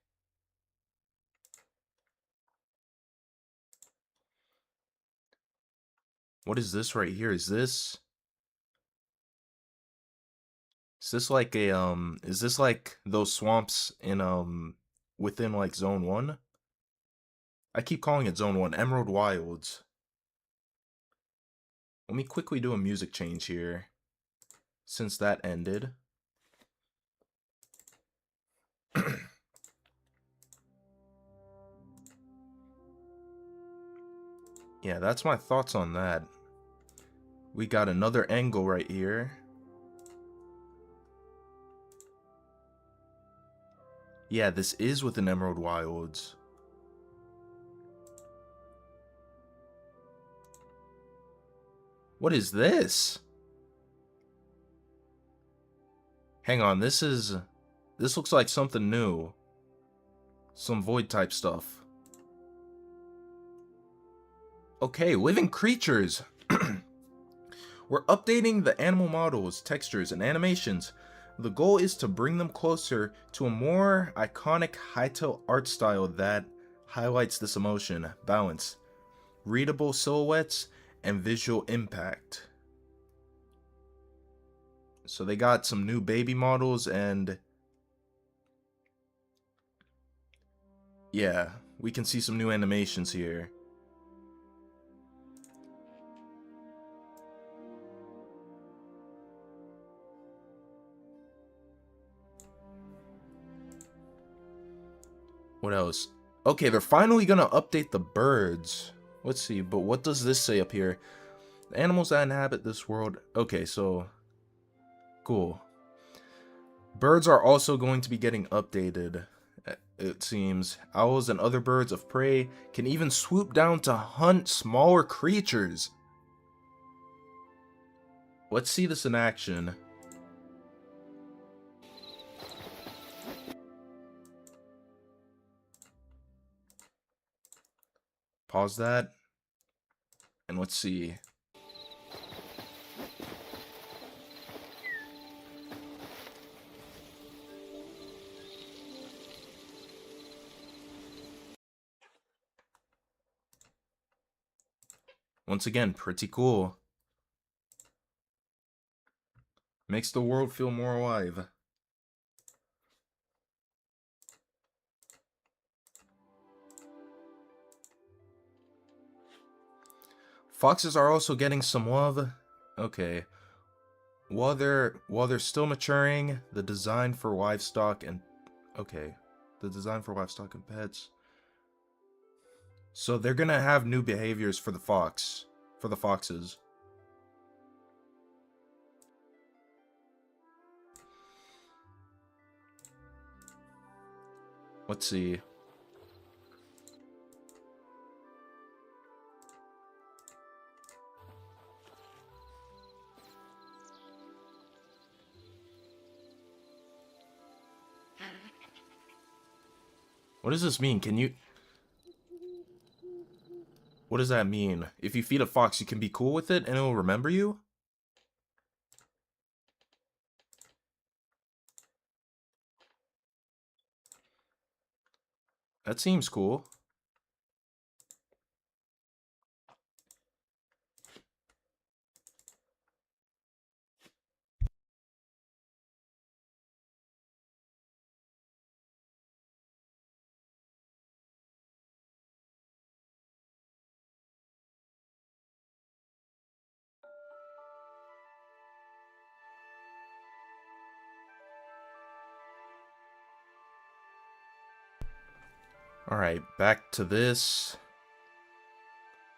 Speaker 1: What is this right here? Is this like a is this like those swamps in within like zone 1? I keep calling it zone 1, Emerald Wilds. Let me quickly do a music change here since that ended. Yeah, that's my thoughts on that. We got another angle right here. Yeah, this is within Emerald Wilds. What is this? Hang on, this looks like something new. Some void type stuff. Okay, living creatures. We're updating the animal models, textures, and animations. The goal is to bring them closer to a more iconic Hytale art style that highlights this emotion, balance, readable silhouettes, and visual impact. So they got some new baby models, and yeah, we can see some new animations here. What else? Okay, they're finally gonna update the birds. Let's see, but what does this say up here? The animals that inhabit this world. Okay, so cool. Birds are also going to be getting updated, it seems. Owls and other birds of prey can even swoop down to hunt smaller creatures. Let's see this in action. Pause that. And let's see. Once again, pretty cool. Makes the world feel more alive. Foxes are also getting some love. Okay. While they're still maturing, the design for livestock and pets. So they're gonna have new behaviors for the foxes. Let's see. What does this mean? Can you... What does that mean? If you feed a fox, you can be cool with it and it'll remember you? That seems cool. Alright, back to this.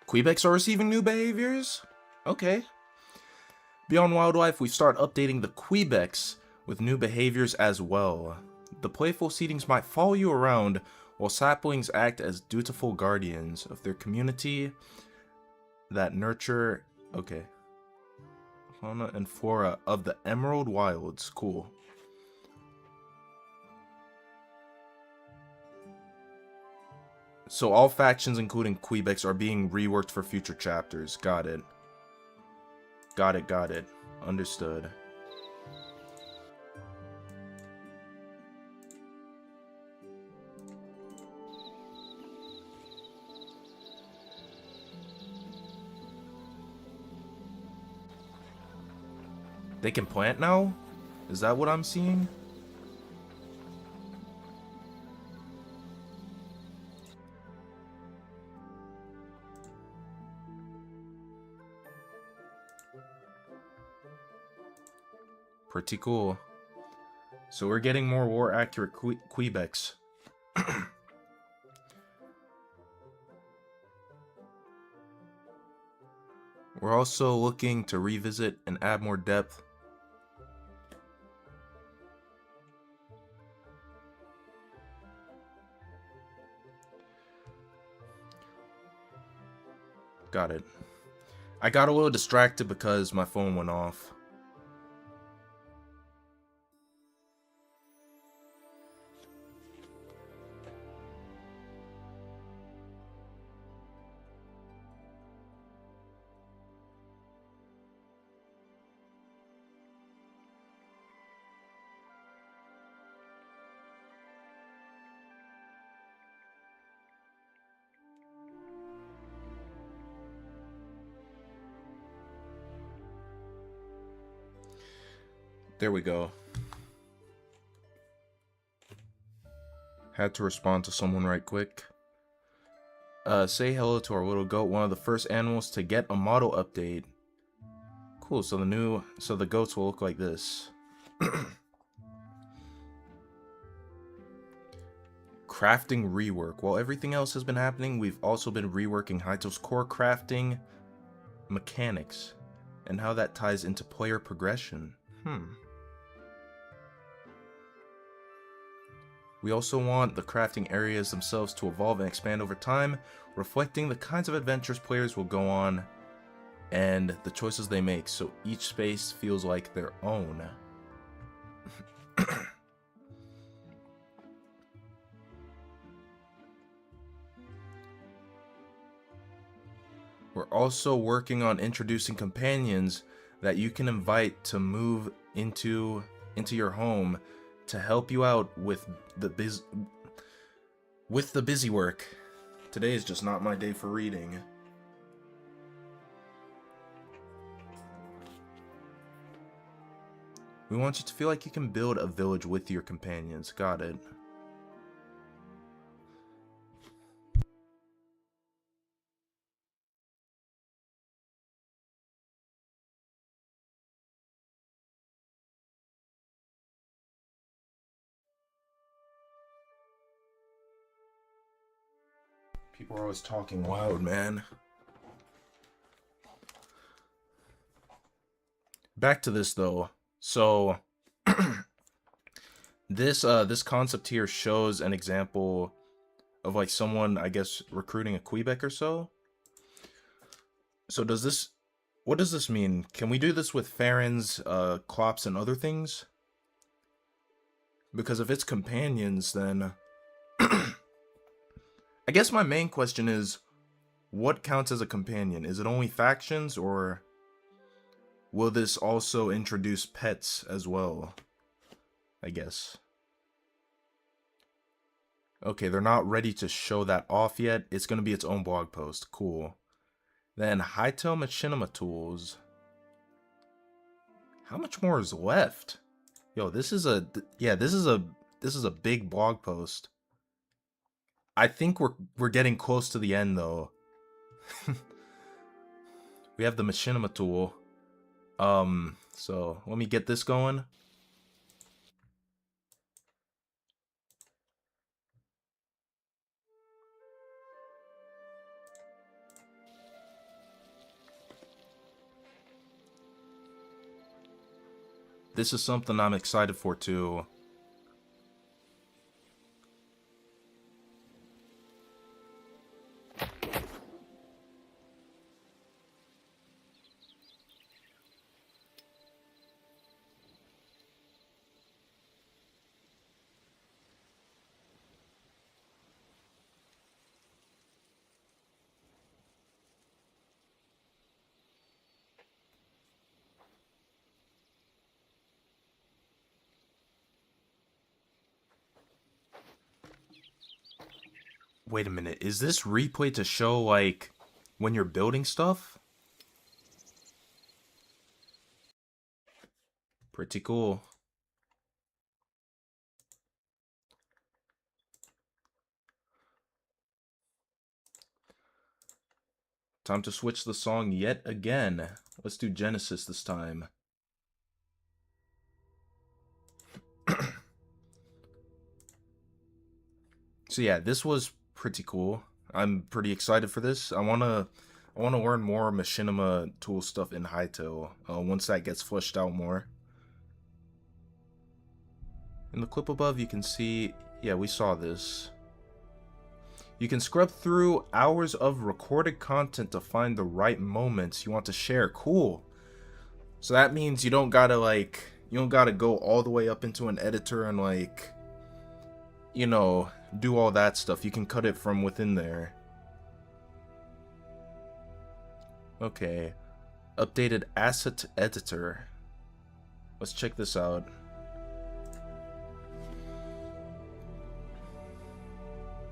Speaker 1: Quebecs are receiving new behaviors? Okay. Beyond Wildlife, we start updating the Quebecs with new behaviors as well. The playful seedings might follow you around, while saplings act as dutiful guardians of their community that nurture... Okay. Fauna and flora of the Emerald Wilds. Cool. So all factions, including Quebecs, are being reworked for future chapters. Got it. Got it, got it. Understood. They can plant now? Is that what I'm seeing? Pretty cool. So we're getting more war-accurate Quebecs. We're also looking to revisit and add more depth. Got it. I got a little distracted because my phone went off. There we go. Had to respond to someone right quick. Say hello to our little goat, one of the first animals to get a model update. Cool, so the goats will look like this. Crafting rework. While everything else has been happening, we've also been reworking Hyto's core crafting mechanics and how that ties into player progression. We also want the crafting areas themselves to evolve and expand over time, reflecting the kinds of adventures players will go on and the choices they make, so each space feels like their own. We're also working on introducing companions that you can invite to move into your home to help you out with the busy work. Today is just not my day for reading. We want you to feel like you can build a village with your companions. Got it. People are always talking loud, man. Back to this, though. So, This concept here shows an example of like someone, I guess, recruiting a Quebec or so. So what does this mean? Can we do this with Farron's, Klops, and other things? Because if it's companions, then I guess my main question is, what counts as a companion? Is it only factions, or will this also introduce pets as well? I guess. Okay, they're not ready to show that off yet. It's going to be its own blog post. Cool. Then Hytale Machinima Tools. How much more is left? Yo, this is a this is a big blog post. I think we're getting close to the end though. We have the Machinima tool. So let me get this going. This is something I'm excited for too. Wait a minute, is this replay to show like when you're building stuff? Pretty cool. Time to switch the song yet again. Let's do Genesis this time. So yeah, this was pretty cool. I'm pretty excited for this. I wanna learn more machinima tool stuff in Hytale once that gets fleshed out more. In the clip above, you can see, yeah, we saw this. You can scrub through hours of recorded content to find the right moments you want to share. Cool. So that means you don't gotta go all the way up into an editor and like, you know, do all that stuff. You can cut it from within there. Okay. Updated asset editor. Let's check this out.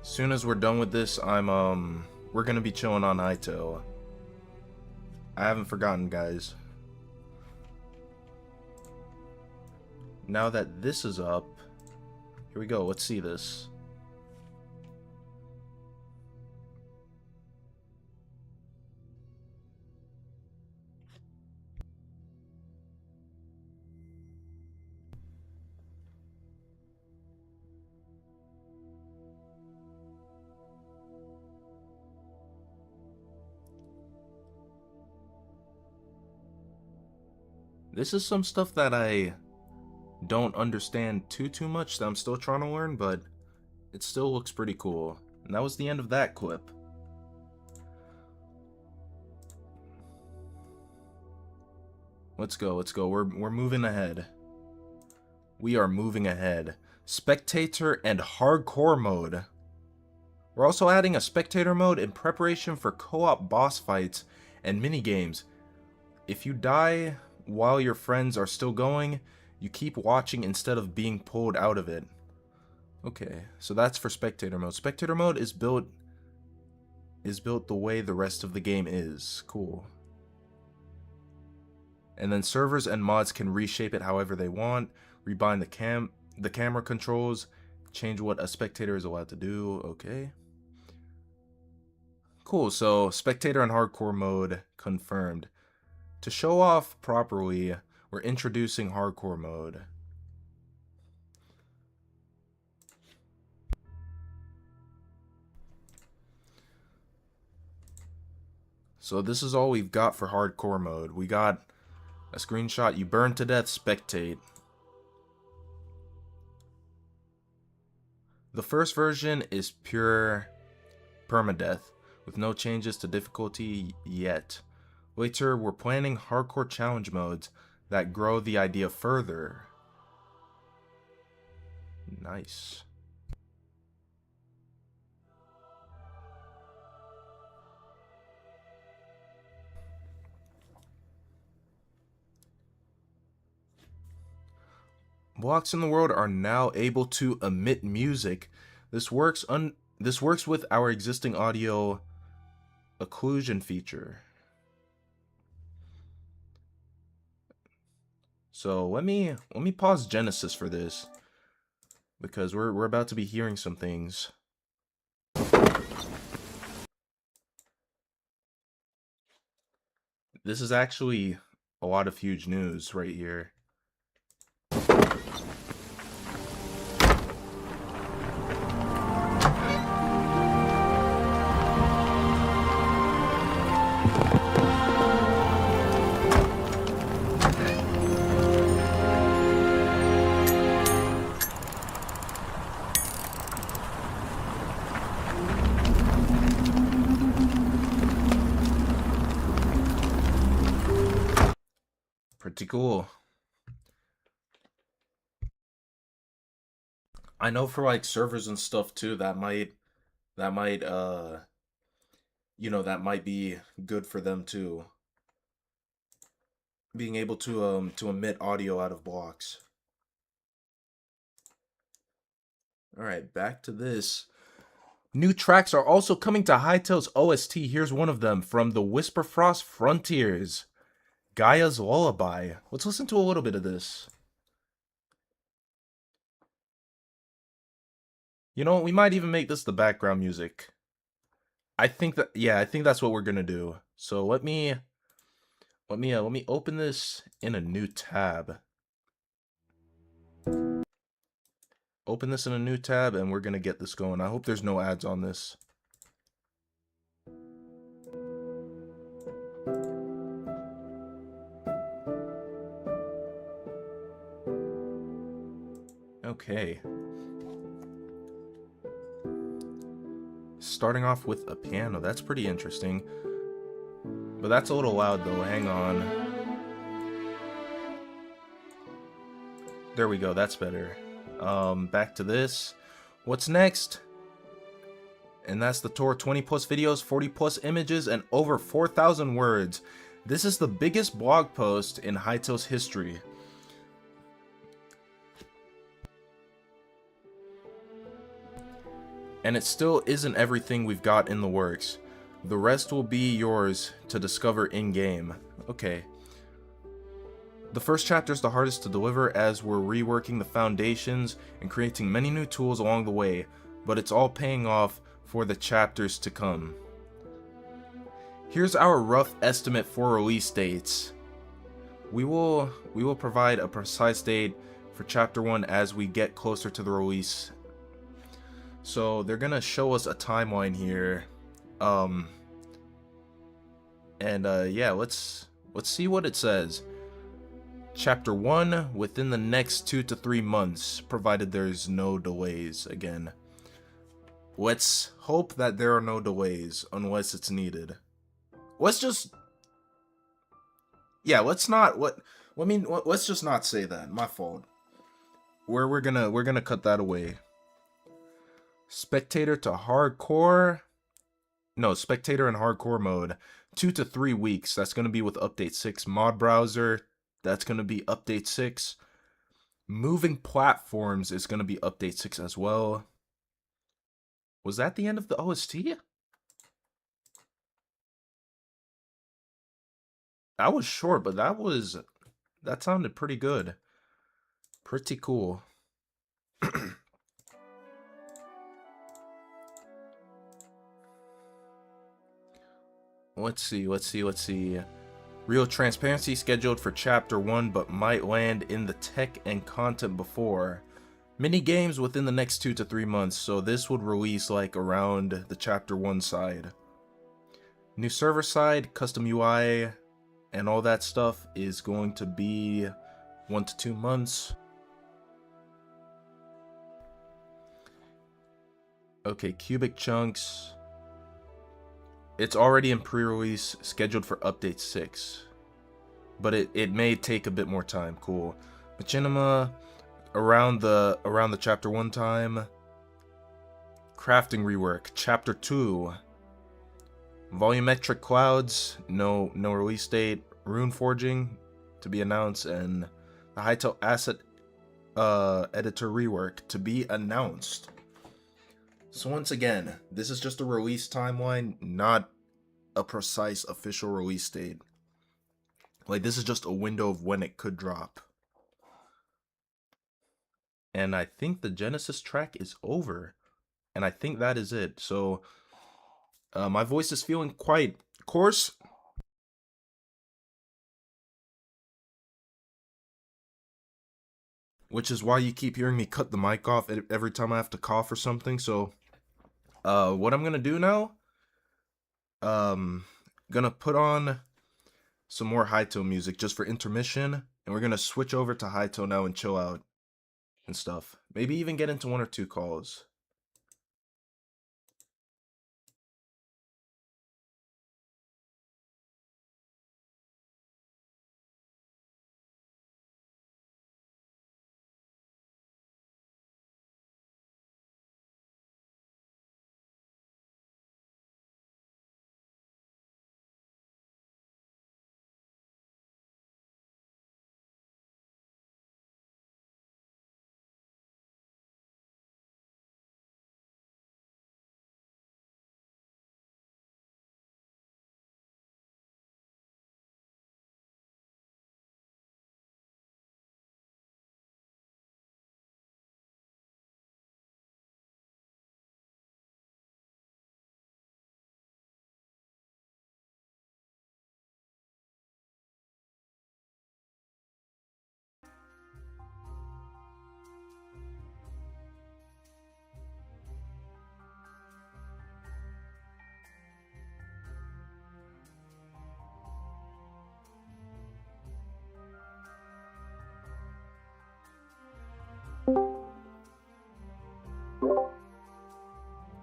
Speaker 1: Soon as we're done with this, we're gonna be chilling on Hytale. I haven't forgotten, guys. Now that this is up, here we go. Let's see this. This is some stuff that I don't understand too much, that I'm still trying to learn, but it still looks pretty cool. And that was the end of that clip. Let's go, let's go. We're moving ahead. We are moving ahead. Spectator and hardcore mode. We're also adding a spectator mode in preparation for co-op boss fights and minigames. If you die while your friends are still going, you keep watching instead of being pulled out of it. Okay, so that's for spectator mode. Spectator mode is built the way the rest of the game is. Cool. And then servers and mods can reshape it however they want, rebind the camera controls, change what a spectator is allowed to do. Okay. Cool, so spectator and hardcore mode confirmed. To show off properly, we're introducing hardcore mode. So this is all we've got for hardcore mode. We got a screenshot, you burn to death, spectate. The first version is pure permadeath, with no changes to difficulty yet. Later, we're planning hardcore challenge modes that grow the idea further. Nice. Blocks in the world are now able to emit music. This works with our existing audio occlusion feature. So let me pause Genesis for this, because we're about to be hearing some things. This is actually a lot of huge news right here. Pretty cool. I know for like servers and stuff too, that might that might be good for them too. Being able to emit audio out of blocks. All right, back to this. New tracks are also coming to Hytale's OST. Here's one of them from the Whisperfrost Frontiers, Gaia's Lullaby. Let's listen to a little bit of this. You know, we might even make this the background music. I think that's what we're gonna do. So let me open this in a new tab. Open this in a new tab, and we're gonna get this going. I hope there's no ads on this. Okay. Starting off with a piano. That's pretty interesting. But that's a little loud though. Hang on. There we go. That's better. Back to this. What's next? And that's the tour. 20 plus videos, 40 plus images, and over 4,000 words. This is the biggest blog post in Hytale's history. And it still isn't everything we've got in the works. The rest will be yours to discover in-game. Okay. The first chapter is the hardest to deliver, as we're reworking the foundations and creating many new tools along the way, but it's all paying off for the chapters to come. Here's our rough estimate for release dates. We will provide a precise date for chapter 1 as we get closer to the release. So they're gonna show us a timeline here, yeah, let's see what it says. Chapter 1 within the next 2 to 3 months, provided there's no delays again. Let's hope that there are no delays unless it's needed. Let's just let's just not say that. My fault. We're gonna cut that away. Spectator and hardcore mode, 2 to 3 weeks. That's going to be with update 6. Mod browser, that's going to be update 6. Moving platforms is going to be update 6 as well. Was that the end of the OST? That was short, but that sounded pretty good. Pretty cool. Let's see. Real transparency scheduled for chapter 1, but might land in the tech and content before. Mini games within the next 2 to 3 months, so this would release like around the chapter 1 side. New server side, custom UI, and all that stuff is going to be 1 to 2 months. Okay, Cubic Chunks. It's already in pre-release, scheduled for update 6. But it may take a bit more time. Cool. Machinima, around the chapter 1 time. Crafting rework, chapter 2. Volumetric Clouds, no release date. Rune Forging to be announced, and the Hytale Asset Editor rework to be announced. So once again, this is just a release timeline, not a precise official release date. Like, this is just a window of when it could drop. And I think the Genesis track is over. And I think that is it. So, my voice is feeling quite coarse. Which is why you keep hearing me cut the mic off every time I have to cough or something. So, what I'm gonna do now, gonna put on some more Hytale music just for intermission, and we're gonna switch over to Hytale now and chill out and stuff. Maybe even get into 1 or 2 calls.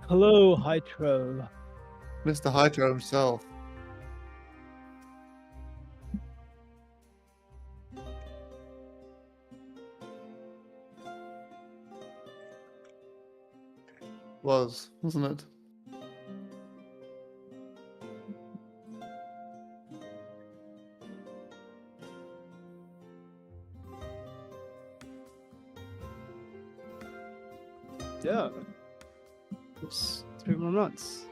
Speaker 2: Hello, Hytro.
Speaker 3: Mr. Hytro himself. Wasn't it?
Speaker 2: Yeah. It's 3 more months.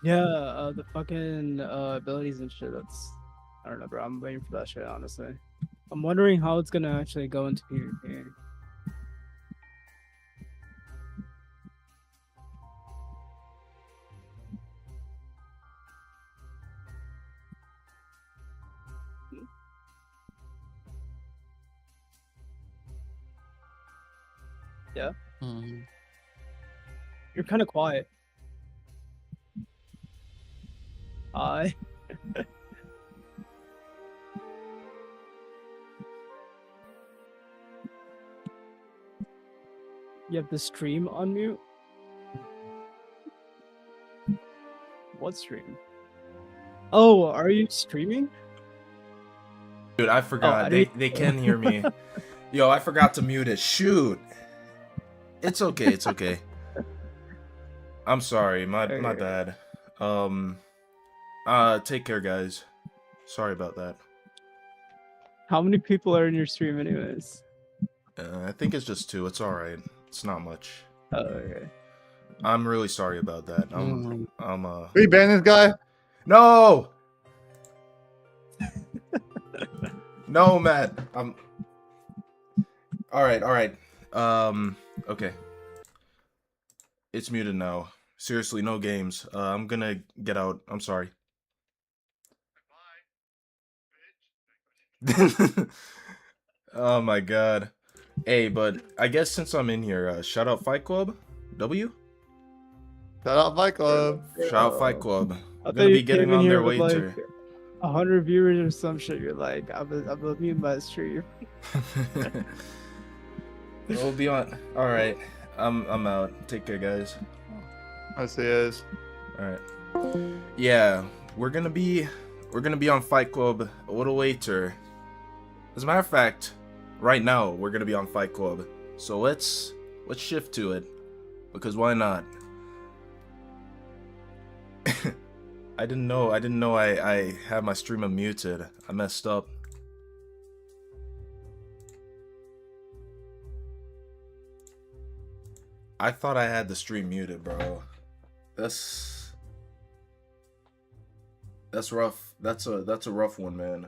Speaker 2: Yeah, the fucking abilities and shit, I don't know, bro. I'm waiting for that shit, honestly. I'm wondering how it's gonna actually go into PvP. Yeah. You're kind of quiet. I. You have the stream on mute? What stream? Oh, are you streaming?
Speaker 1: Dude, I forgot. They can hear me. Yo, I forgot to mute it. Shoot. It's okay. It's okay. I'm sorry. My bad. Take care, guys. Sorry about that.
Speaker 2: How many people are in your stream, anyways?
Speaker 1: I think it's just 2. It's all right. It's not much.
Speaker 2: Oh, okay.
Speaker 1: I'm really sorry about that.
Speaker 3: We ban this guy?
Speaker 1: No. No, Matt. All right. Okay. It's muted now. Seriously, no games. I'm gonna get out. I'm sorry. Oh my god. Hey, but I guess since I'm in here, shout out Fight Club. W?
Speaker 3: Shout out Fight Club.
Speaker 1: Shout out Fight Club.
Speaker 2: I
Speaker 1: Gonna be getting on their way to.
Speaker 2: 100 viewers or some shit. You're like, I'm immune by the stream.
Speaker 1: We'll be on. All right, I'm out. Take care, guys.
Speaker 3: I see it.
Speaker 1: All right. Yeah, we're gonna be on Fight Club a little later. As a matter of fact, right now we're gonna be on Fight Club. So let's shift to it, because why not? I didn't know I had my stream unmuted. I messed up. I thought I had the stream muted, bro. That's rough. That's a rough one, man.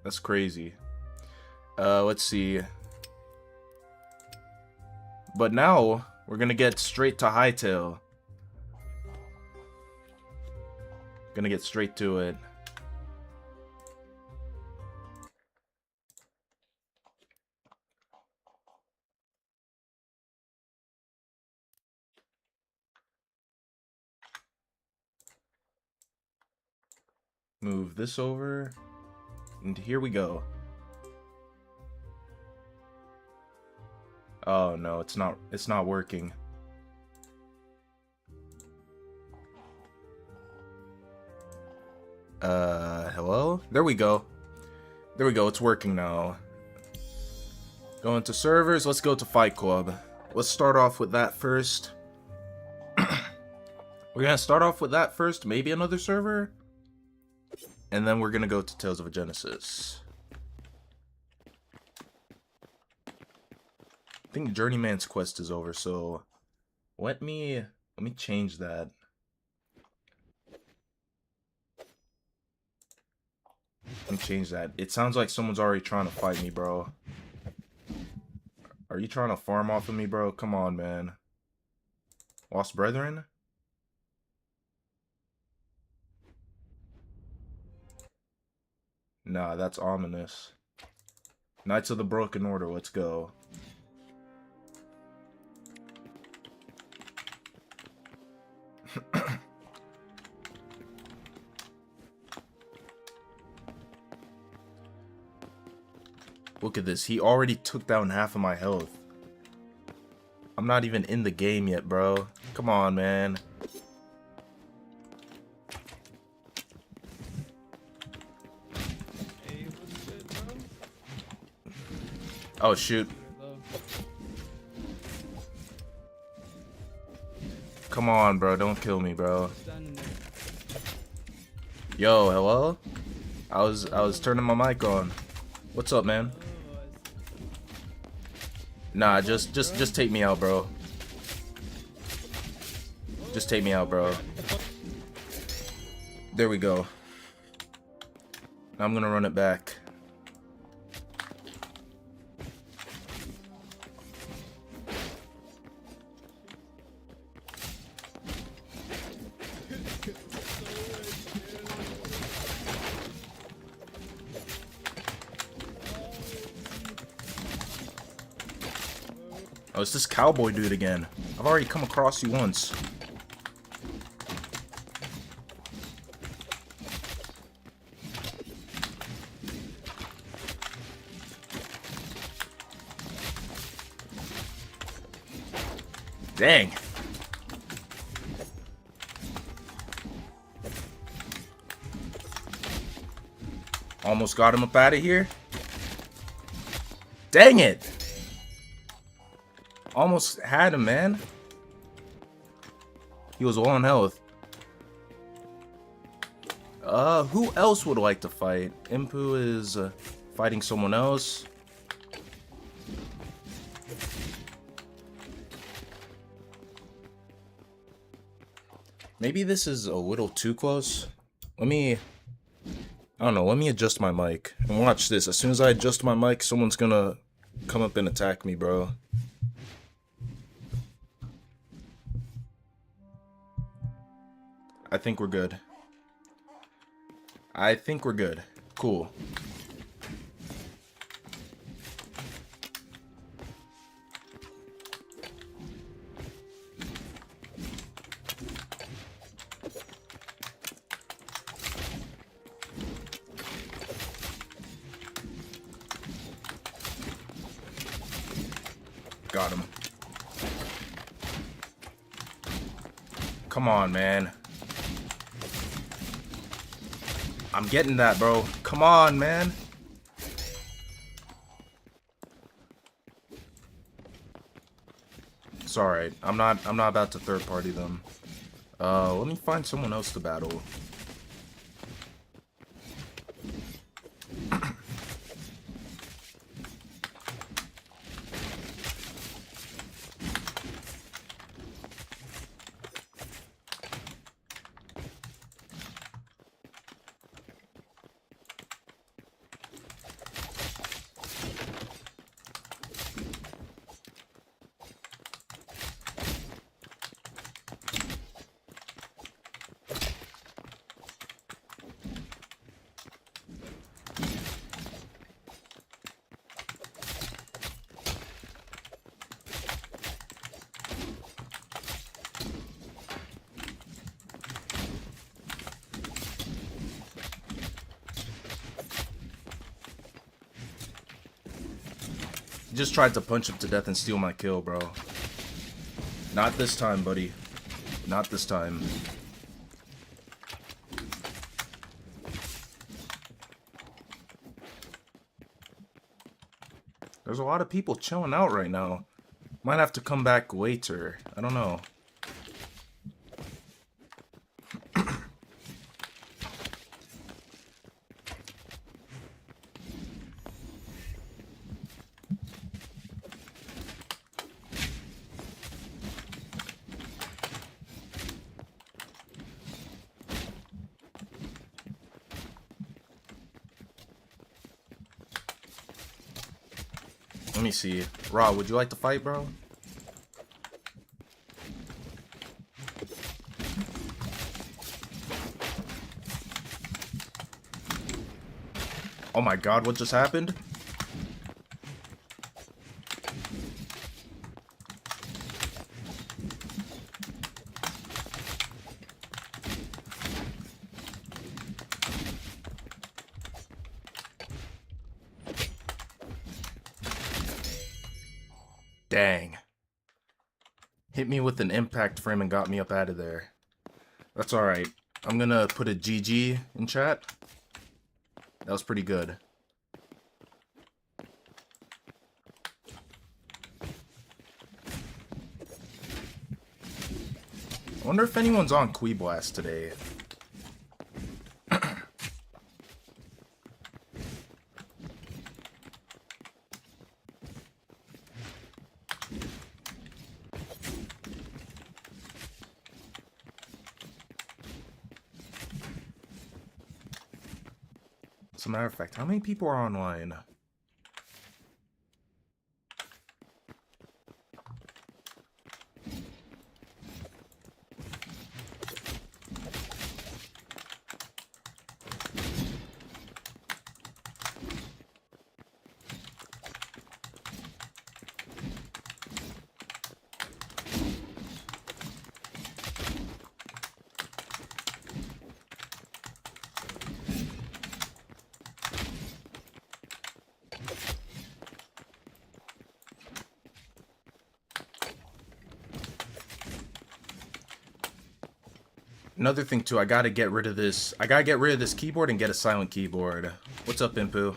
Speaker 1: That's crazy. Let's see. But now we're gonna get straight to Hytale. Gonna get straight to it. Move this over, and here we go. Oh no, it's not working. Hello? There we go. There we go, it's working now. Go into servers, let's go to Fight Club. Let's start off with that first. We're gonna start off with that first, maybe another server? And then we're gonna go to Tales of a Genesis. I think Journeyman's quest is over, so let me change that. Let me change that. It sounds like someone's already trying to fight me, bro. Are you trying to farm off of me, bro? Come on, man. Lost Brethren? Nah, that's ominous. Knights of the Broken Order, let's go. Look at this, he already took down half of my health. I'm not even in the game yet, bro. Come on, man. Oh, shoot. Come on, bro. Don't kill me, bro. Yo, hello? I was turning my mic on. What's up, man? Nah, just take me out, bro. Just take me out, bro. There we go. Now I'm gonna run it back. Oh, it's this cowboy dude again. I've already come across you once. Dang. Almost got him up out of here. Dang it. Almost had him, man. He was low on health. Who else would like to fight? Impu is fighting someone else. Maybe this is a little too close. I don't know, let me adjust my mic. And watch this. As soon as I adjust my mic, someone's gonna come up and attack me, bro. I think we're good. I think we're good. Cool. Got him. Come on, man. I'm getting that, bro. Come on, man. It's alright. I'm not about to third party them. Let me find someone else to battle. Just tried to punch him to death and steal my kill, bro. Not this time, buddy. Not this time. There's a lot of people chilling out right now. Might have to come back later. I don't know. Let me see. Raw, would you like to fight, bro? Oh my god, what just happened? Dang. Hit me with an impact frame and got me up out of there. That's alright. I'm gonna put a GG in chat. That was pretty good. I wonder if anyone's on Blast today. As a matter of fact, how many people are online? Another thing too, I gotta get rid of this. I gotta get rid of this keyboard and get a silent keyboard. What's up, Impu?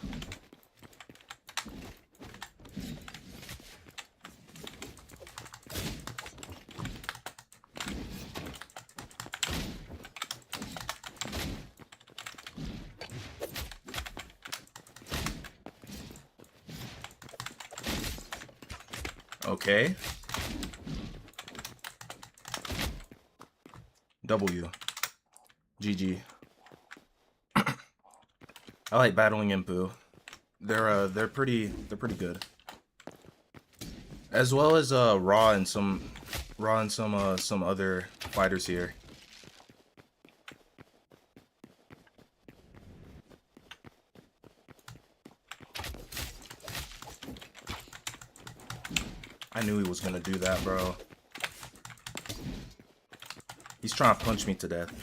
Speaker 1: Okay. W. GG. I like battling Impu. They're pretty good. As well as Raw and some other fighters here. I knew he was gonna do that, bro. He's trying to punch me to death.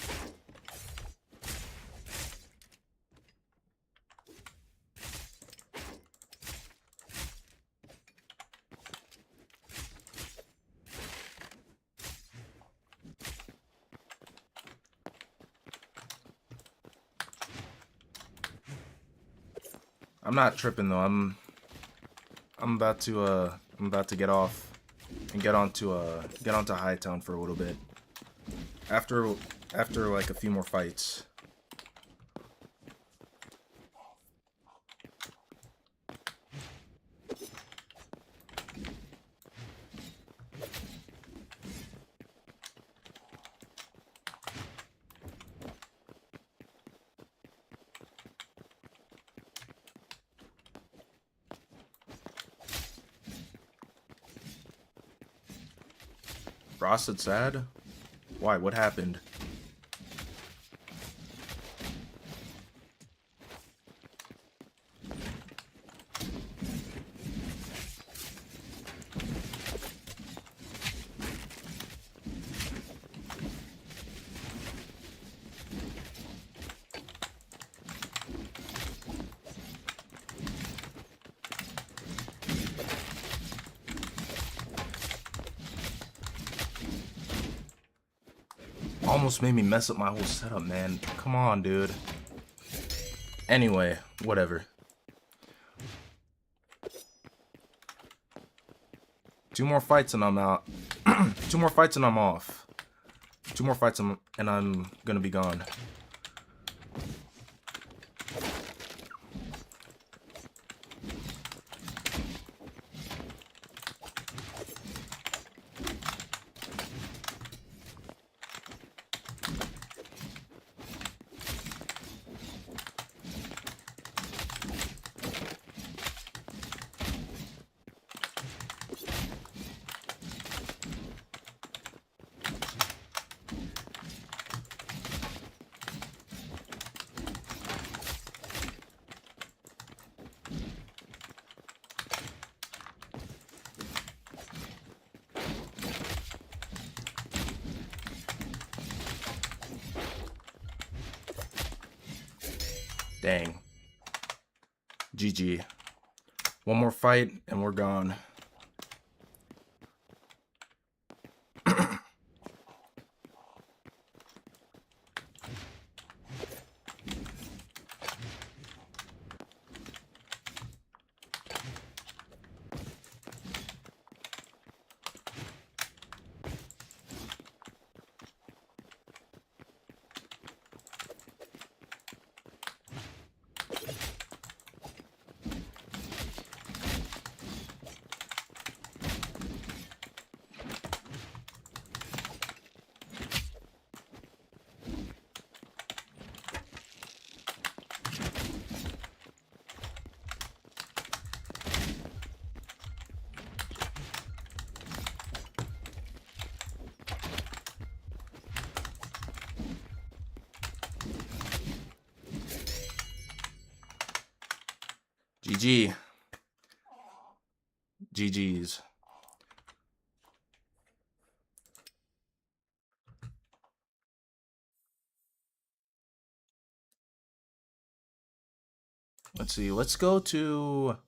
Speaker 1: I'm not tripping though. I'm about to get off and get onto Hytale for a little bit. After like a few more fights. Frosted sad? Why? What happened? Almost made me mess up my whole setup, man. Come on, dude. Anyway, whatever. 2 more fights and I'm out. 2 more fights and I'm off. 2 more fights and I'm gonna be gone. Dang. GG. 1 more fight and we're gone. GG. GG's. Let's see. Let's go to...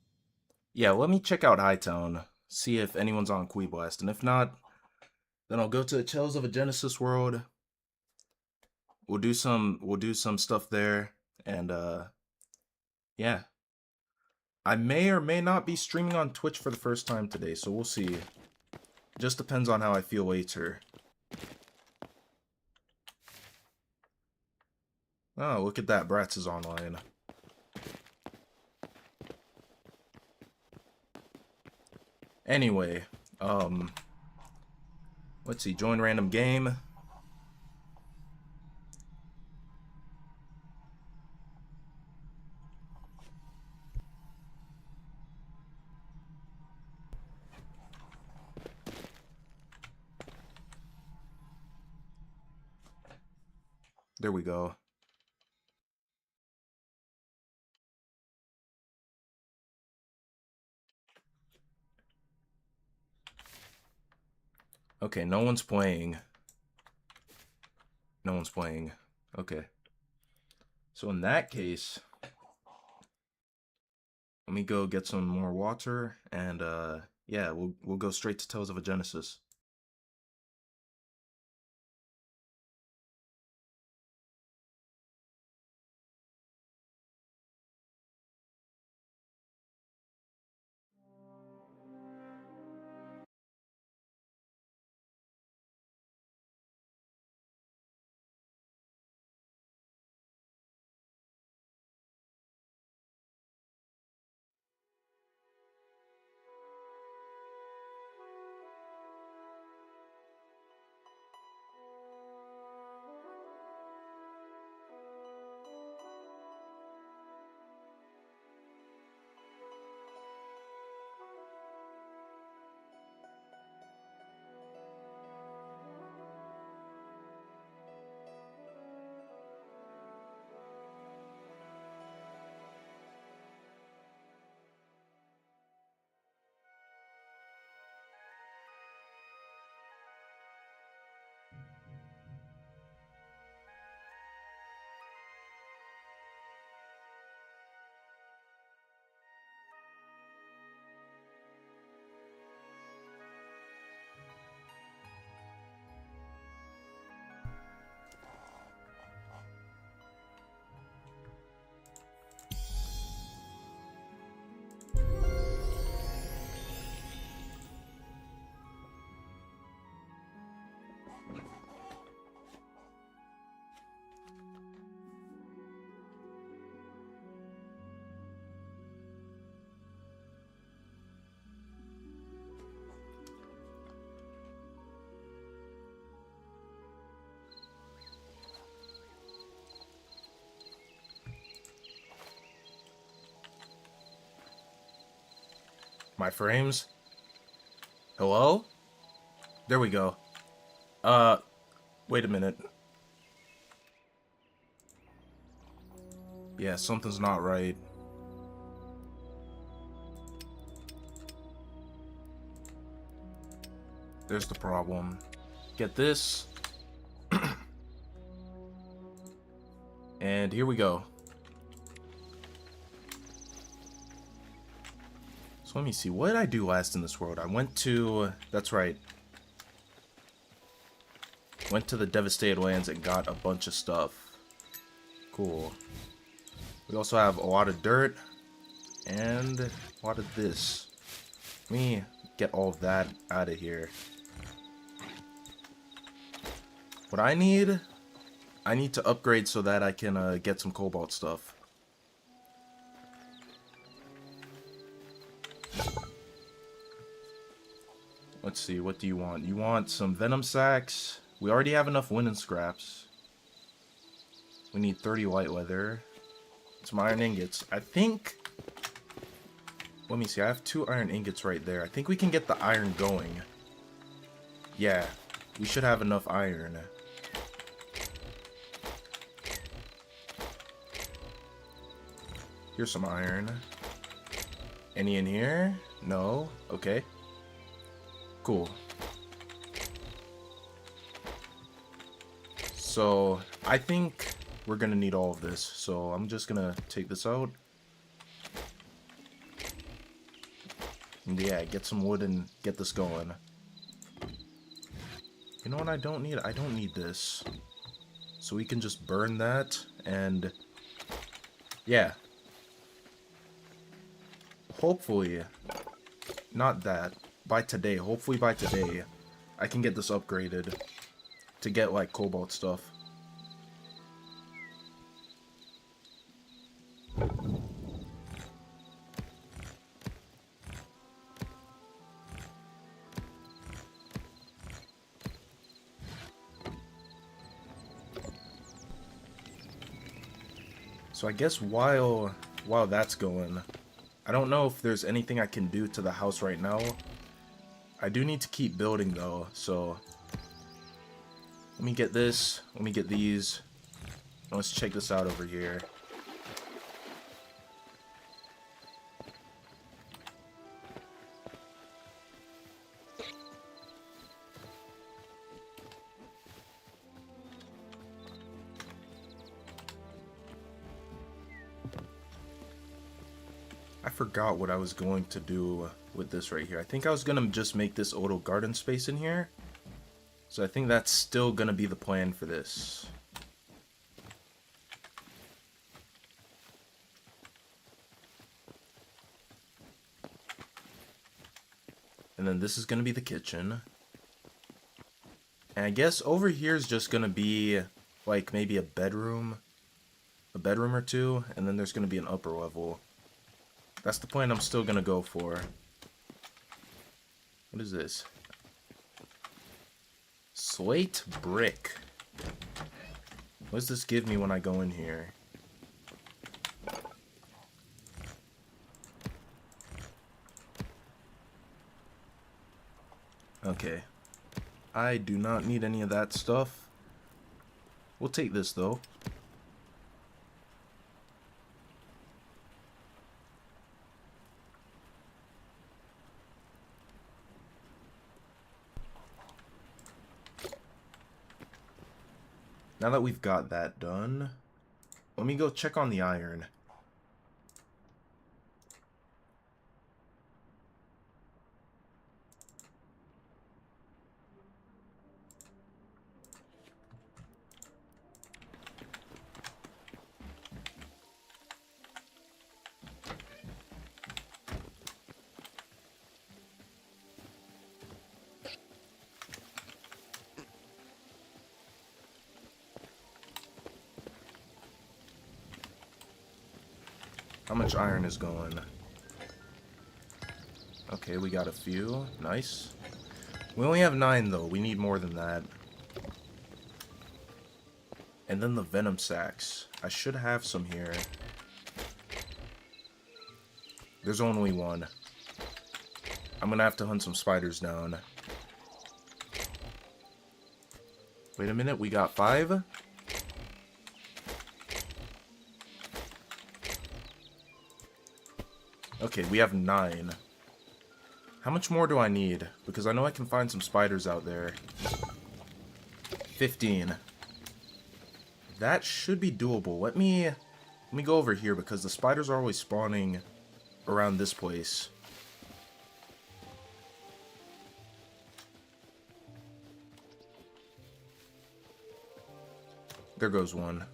Speaker 1: Yeah, let me check out Hytale. See if anyone's on Qui Blast. And if not, then I'll go to the Tales of a Genesis world. We'll do some stuff there. And yeah. I may or may not be streaming on Twitch for the first time today, so we'll see. Just depends on how I feel later. Oh, look at that. Bratz is online. Anyway, let's see. Join random game. There we go. Okay, no one's playing. No one's playing. Okay. So in that case, let me go get some more water and yeah, we'll go straight to Tales of a Genesis. My frames? Hello? There we go. Wait a minute. Yeah, something's not right. There's the problem. Get this. And here we go. So let me see. What did I do last in this world? I went to... That's right. Went to the Devastated Lands and got a bunch of stuff. Cool. We also have a lot of dirt. And a lot of this. Let me get all of that out of here. What I need to upgrade so that I can get some cobalt stuff. Let's see, what do you want? You want some venom sacks? We already have enough linen scraps. We need 30 white leather. Some iron ingots. I think... Let me see, I have 2 iron ingots right there. I think we can get the iron going. Yeah, we should have enough iron. Here's some iron. Any in here? No? Okay. Cool. So, I think we're gonna need all of this. So, I'm just gonna take this out. And yeah, get some wood and get this going. You know what I don't need? I don't need this. So we can just burn that and... Yeah. Hopefully, not that, by today, hopefully by today, I can get this upgraded to get, like, cobalt stuff. So I guess while that's going... I don't know if there's anything I can do to the house right now. I do need to keep building though, so let me get this, let me get these. Let's check this out over here. I forgot what I was going to do with this right here. I think I was gonna just make this auto garden space in here. So I think that's still gonna be the plan for this. And then this is gonna be the kitchen. And I guess over here is just gonna be like maybe a bedroom or two, and then there's gonna be an upper level. That's the plan I'm still gonna go for. What is this? Slate brick. What does this give me when I go in here? Okay. I do not need any of that stuff. We'll take this though. Now that we've got that done, let me go check on the iron. How much iron is going? Okay, we got a few. Nice. We only have 9 though. We need more than that. And then the venom sacks. I should have some here. There's only 1. I'm gonna have to hunt some spiders down. Wait a minute, we got 5? Okay, we have 9. How much more do I need? Because I know I can find some spiders out there. 15. That should be doable. Let me go over here because the spiders are always spawning around this place. There goes one.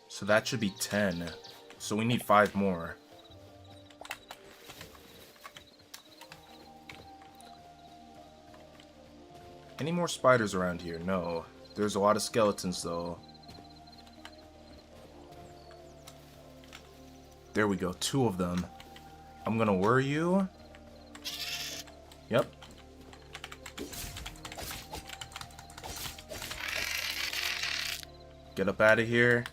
Speaker 1: So that should be 10. So we need 5 more. Any more spiders around here? No. There's a lot of skeletons, though. There we go. 2 of them. I'm gonna worry you. Yep. Get up out of here.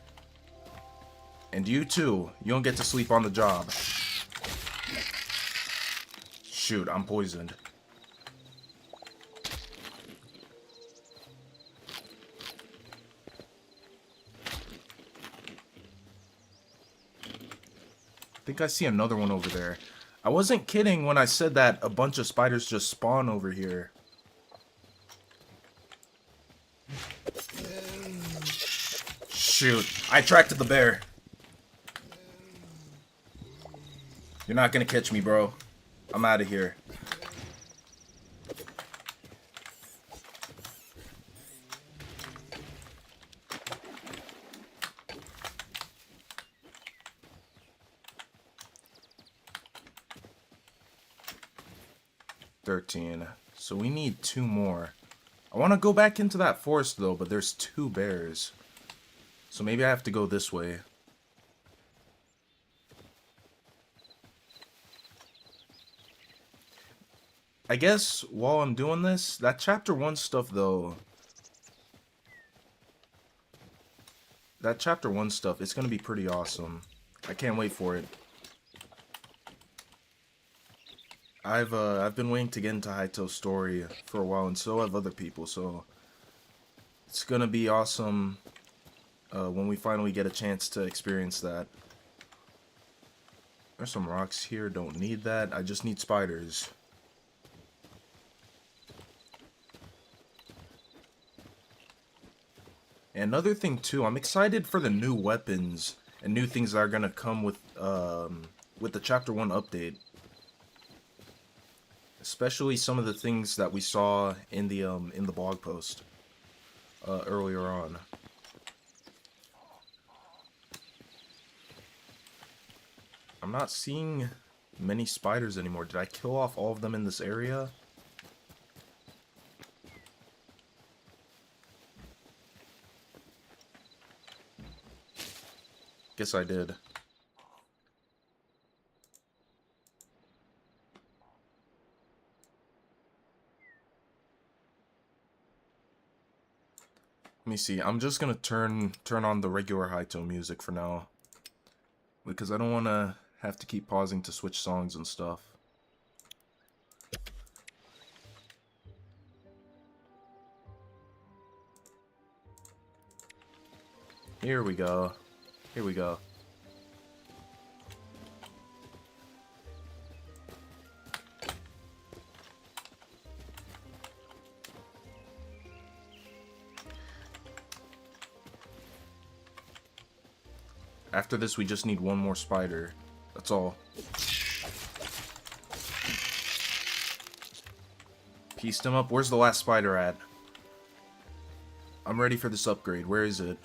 Speaker 1: And you too. You don't get to sleep on the job. Shoot, I'm poisoned. I think I see another one over there. I wasn't kidding when I said that a bunch of spiders just spawn over here. Shoot, I attracted the bear. You're not gonna catch me, bro. I'm out of here. So we need 2 more. I want to go back into that forest though, but there's 2 bears. So maybe I have to go this way. I guess while I'm doing this, that chapter 1 stuff though. That chapter 1 stuff, it's going to be pretty awesome. I can't wait for it. I've been waiting to get into Hyto's story for a while, and so have other people, so it's gonna be awesome when we finally get a chance to experience that. There's some rocks here, don't need that, I just need spiders. And another thing too, I'm excited for the new weapons and new things that are gonna come with the Chapter 1 update. Especially some of the things that we saw in the blog post earlier on. I'm not seeing many spiders anymore. Did I kill off all of them in this area? Guess I did. Let me see. I'm just gonna turn on the regular Hytale music for now, because I don't want to have to keep pausing to switch songs and stuff. Here we go. Here we go. After this, we just need 1 more spider. That's all. Pieced him up. Where's the last spider at? I'm ready for this upgrade. Where is it?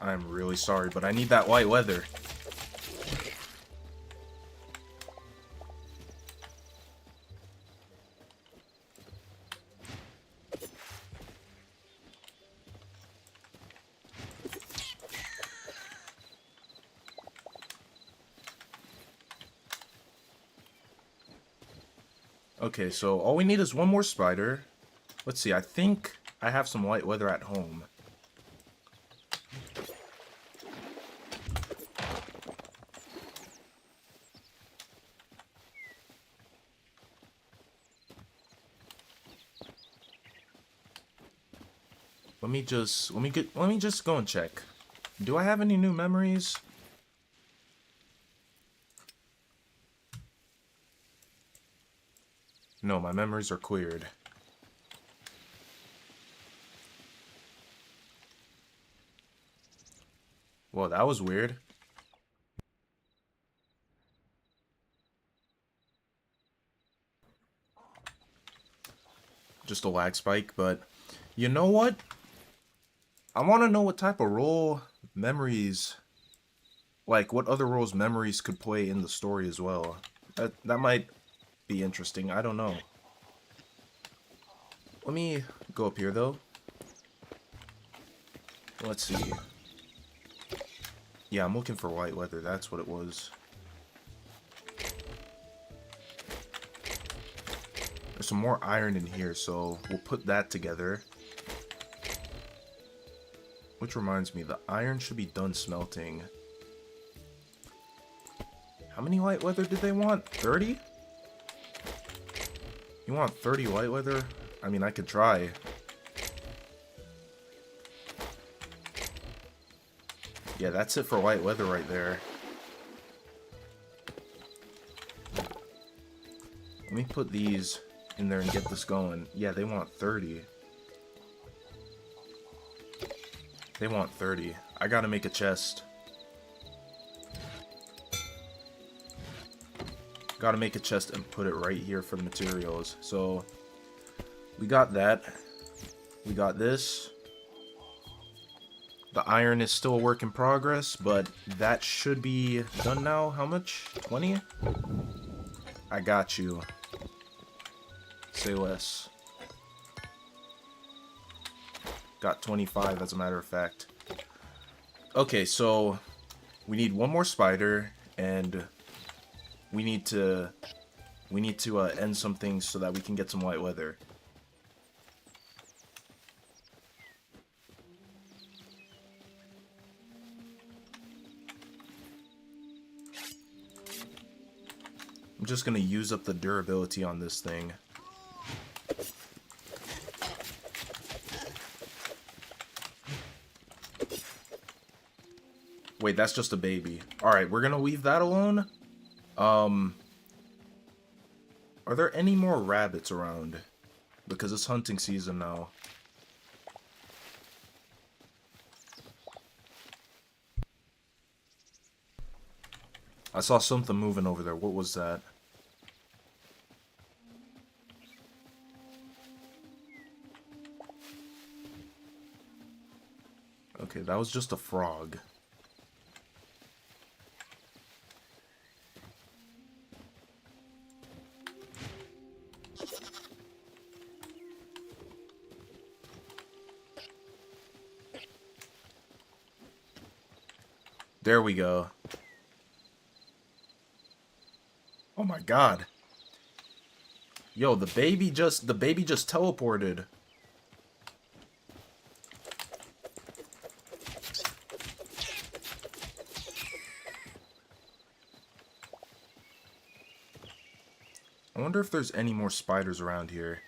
Speaker 1: I'm really sorry, but I need that white leather. Okay, so all we need is one more spider. Let's see, I think I have some white leather at home. Let me just go and check. Do I have any new memories? No, my memories are cleared. Well, that was weird. Just a lag spike, but you know what? I want to know what type of role memories, like what other roles memories could play in the story as well. That might be interesting. I don't know. Let me go up here though. Let's see. Yeah, I'm looking for white leather. That's what it was. There's some more iron in here, so we'll put that together. Which reminds me, the iron should be done smelting. How many white leather did they want? 30? You want 30 white leather? I mean, I could try. Yeah, that's it for white leather right there. Let me put these in there and get this going. Yeah, they want 30. They want 30. I gotta make a chest. Gotta make a chest and put it right here for the materials. So, we got that. We got this. The iron is still a work in progress, but that should be done now. How much? 20? I got you. Say less. Got 25 as a matter of fact. Okay, so we need one more spider, and we need to end some things so that we can get some white leather. I'm just gonna use up the durability on this thing. Wait, that's just a baby. Alright, we're gonna leave that alone. Are there any more rabbits around? Because it's hunting season now. I saw something moving over there. What was that? Okay, that was just a frog. There we go. Oh my god. Yo, the baby just teleported. I wonder if there's any more spiders around here.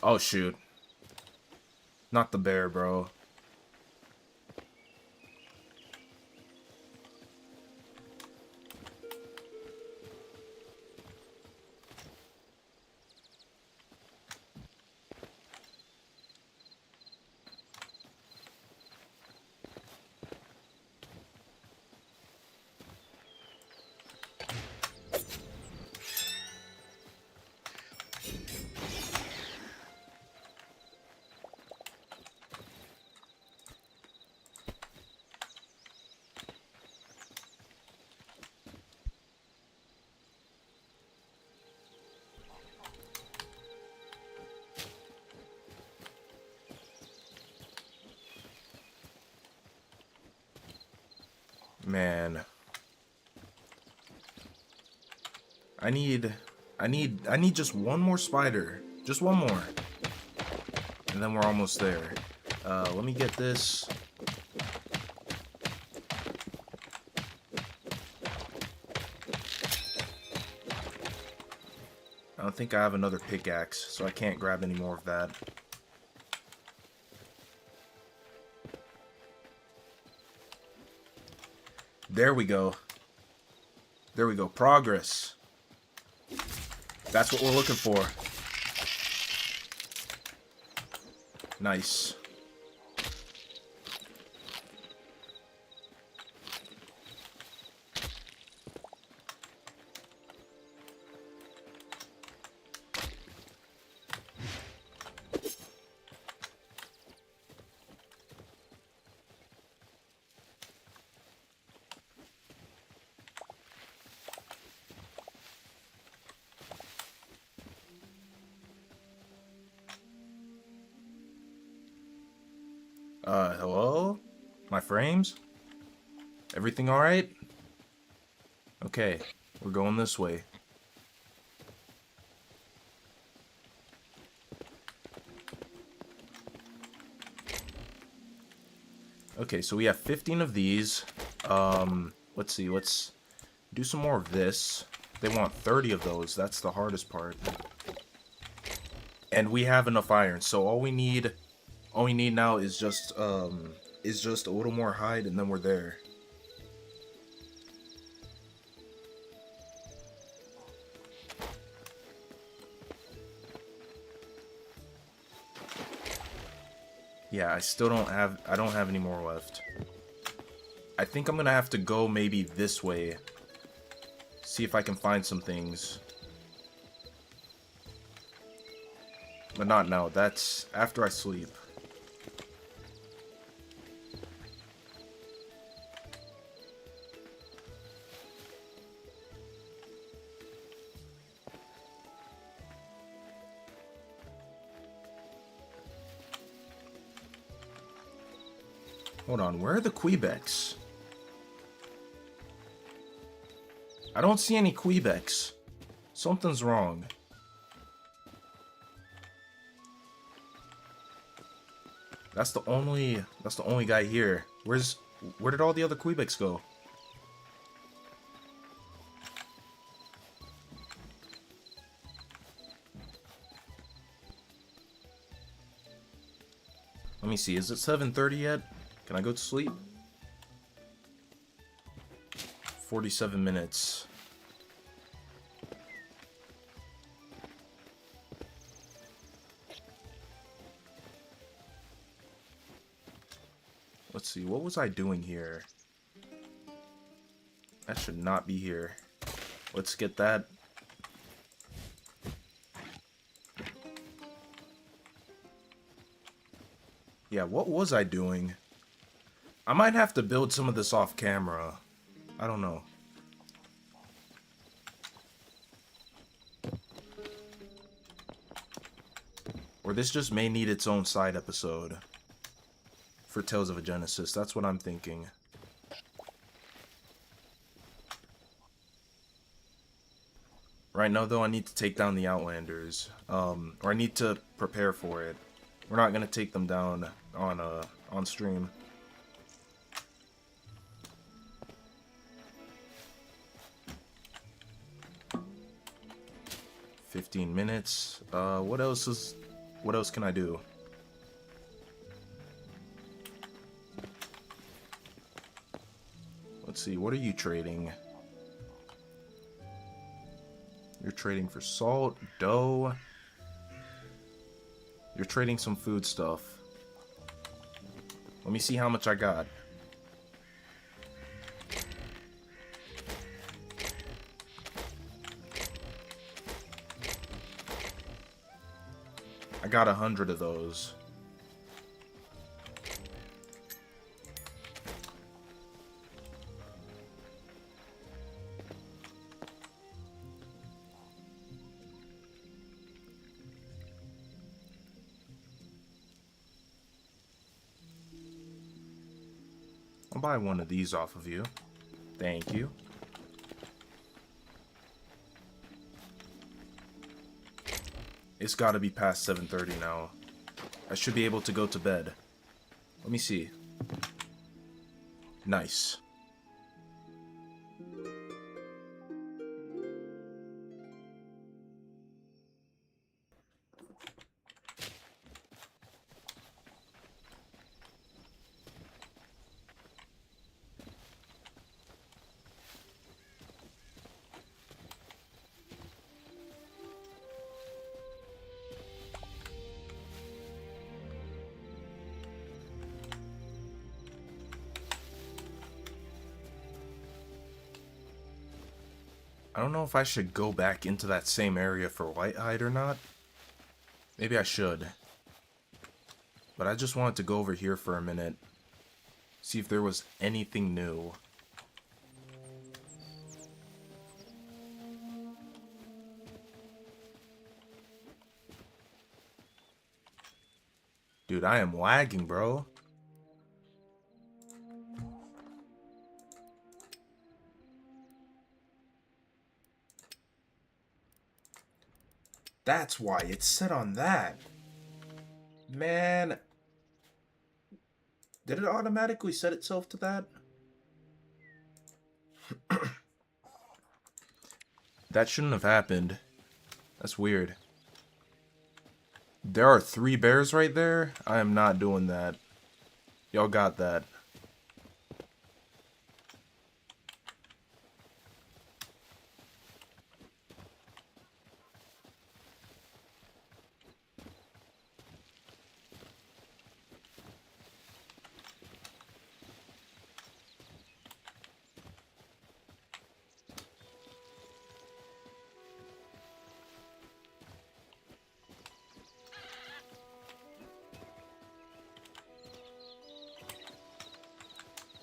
Speaker 1: Oh shoot. Not the bear, bro. Man. I need just one more spider. Just one more. And then we're almost there. Let me get this. I don't think I have another pickaxe, so I can't grab any more of that. There we go. There we go. Progress. That's what we're looking for. Nice. Hello? My frames? Everything alright? Okay, we're going this way. Okay, so we have 15 of these. Let's see, let's do some more of this. They want 30 of those, that's the hardest part. And we have enough iron, so all we need now is just a little more hide, and then we're there. Yeah, I don't have any more left. I think I'm gonna have to go maybe this way. See if I can find some things. But not now, that's after I sleep. Hold on, where are the Quebecs? I don't see any Quebecs. Something's wrong. That's the only guy here. Where did all the other Quebecs go? Let me see, is it 7:30 yet? Can I go to sleep? 47 minutes. Let's see, what was I doing here? That should not be here. Let's get that. Yeah, what was I doing? I might have to build some of this off camera. I don't know. Or this just may need its own side episode. For Tales of a Genesis, that's what I'm thinking. Right now, though, I need to take down the Outlanders. Or I need to prepare for it. We're not gonna take them down on stream. "15 minutes. What else can I do? Let's see, what are you trading? You're trading for salt, dough. You're trading some food stuff. Let me see how much I got. I got 100 of those. I'll buy one of these off of you. Thank you. It's got to be past 7:30 now. I should be able to go to bed. Let me see. Nice. I don't know if I should go back into that same area for Whitehide or not. Maybe I should. But I just wanted to go over here for a minute. See if there was anything new. Dude, I am lagging, bro. That's why it's set on that. Man. Did it automatically set itself to that? That shouldn't have happened. That's weird. There are 3 bears right there? I am not doing that. Y'all got that.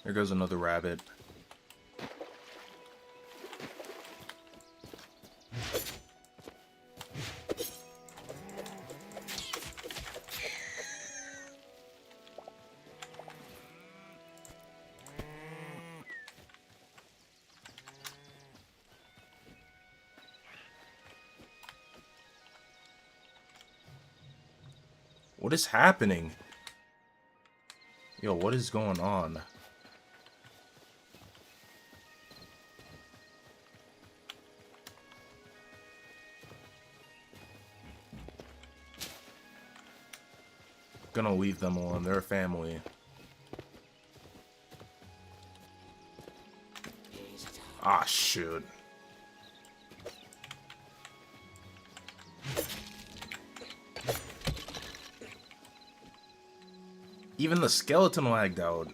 Speaker 1: There goes another rabbit. What is happening? Yo, what is going on? Gonna leave them alone. They're a family. Ah, shoot. Even the skeleton lagged out.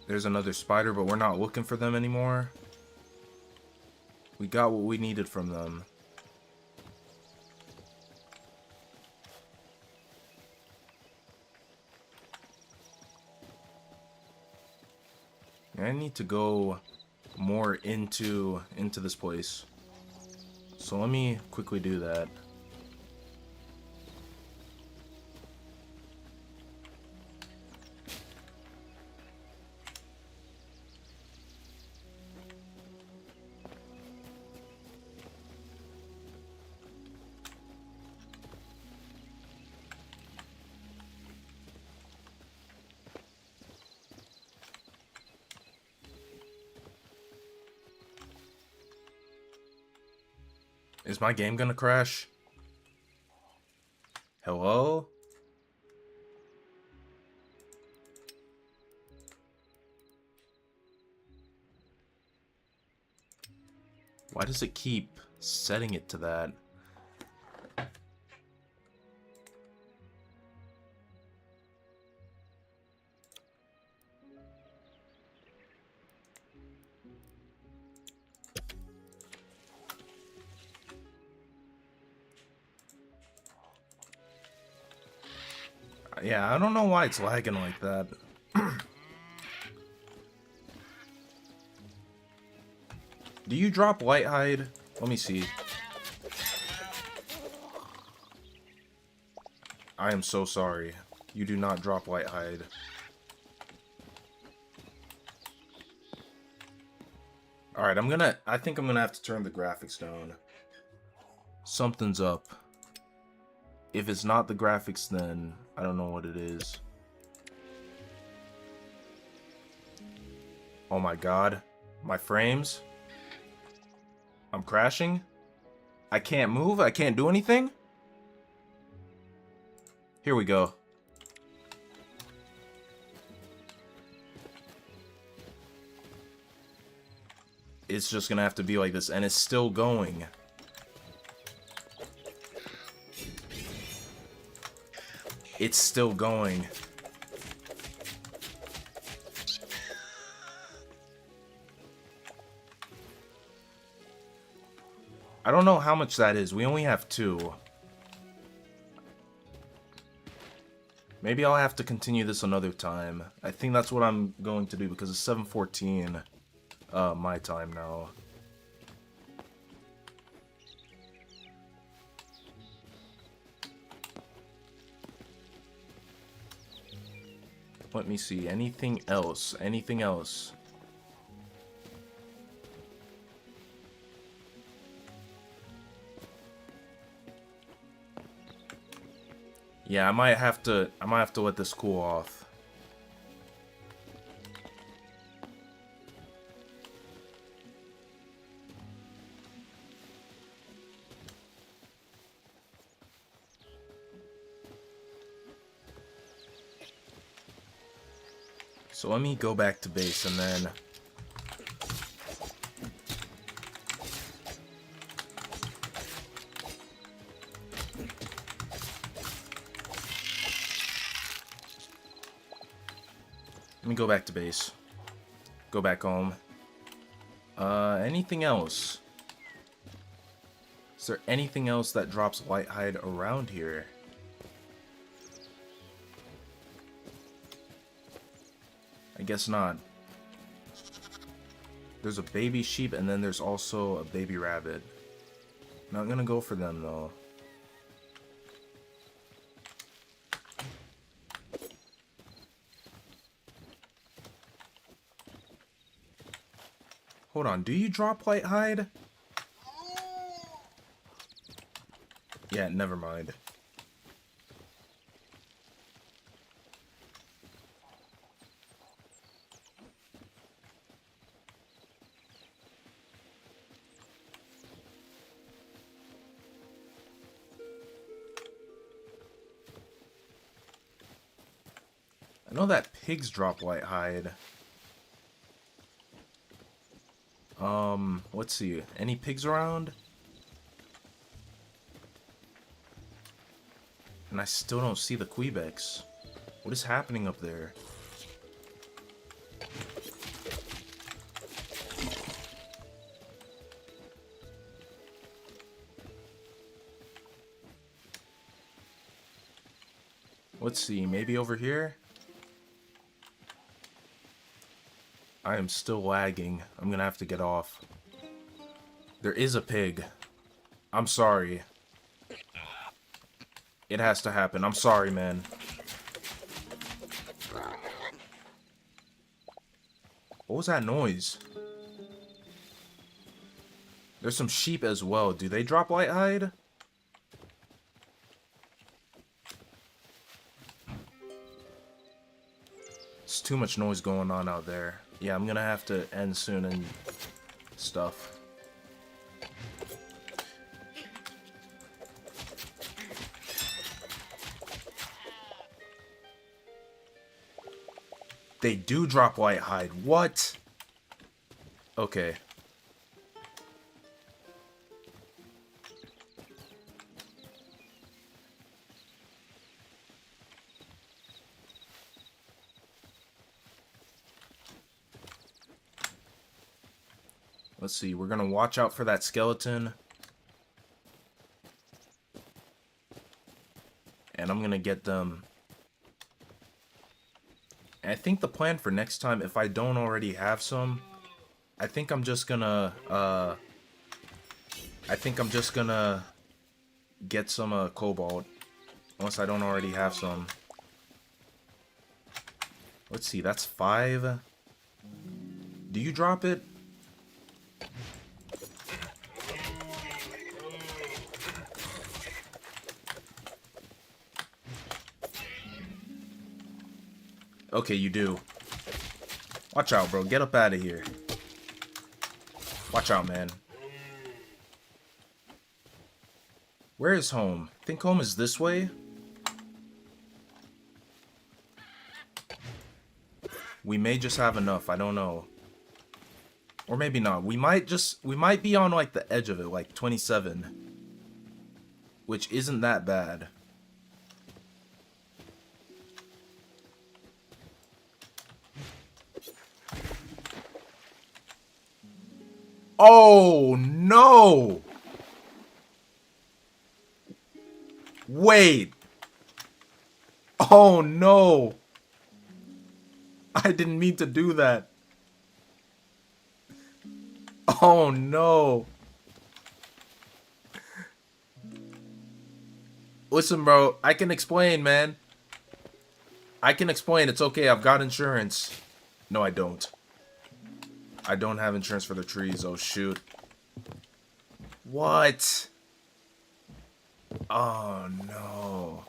Speaker 1: There's another spider, but we're not looking for them anymore. We got what we needed from them. I need to go more into this place. So let me quickly do that. Is my game gonna crash? Hello? Why does it keep setting it to that? Yeah, I don't know why it's lagging like that. Do you drop Whitehide? Let me see. I am so sorry. You do not drop white hide. Alright, I think I'm gonna have to turn the graphics down. Something's up. If it's not the graphics, then I don't know what it is. Oh my god. My frames? I'm crashing? I can't move? I can't do anything? Here we go. It's just gonna have to be like this, and it's still going. It's still going. I don't know how much that is. We only have 2. Maybe I'll have to continue this another time. I think that's what I'm going to do because it's 7:14 my time now. Let me see. Anything else? Anything else? Yeah, I might have to let this cool off. So let me go back to base and then let me go back to base. Go back home. Anything else? Is there anything else that drops white hide around here? I guess not. There's a baby sheep and then there's also a baby rabbit. Not gonna go for them though. Hold on, do you drop white hide? Yeah, never mind. I know that pigs drop white hide. Let's see. Any pigs around? And I still don't see the Quebecs. What is happening up there? Let's see. Maybe over here? I am still lagging. I'm gonna have to get off. There is a pig. I'm sorry. It has to happen. I'm sorry, man. What was that noise? There's some sheep as well. Do they drop white hide? It's too much noise going on out there. Yeah, I'm gonna have to end soon and stuff. They do drop white hide. What? Okay. Let's see. We're gonna watch out for that skeleton. And I'm gonna get them. I think the plan for next time, if I don't already have some, I think I'm just gonna get some cobalt Unless I don't already have some. Let's see, that's 5. Do you drop it? Okay, you do. Watch out, bro. Get up out of here. Watch out, man. Where is home? Think home is this way? We may just have enough. I don't know. Or maybe not. We might be on like the edge of it, like 27. Which isn't that bad. Oh, no! Wait! Oh, no! I didn't mean to do that. Oh, no. Listen, bro, I can explain, man. I can explain. It's okay. I've got insurance. No, I don't. I don't have insurance for the trees. Oh, shoot. What? Oh, no.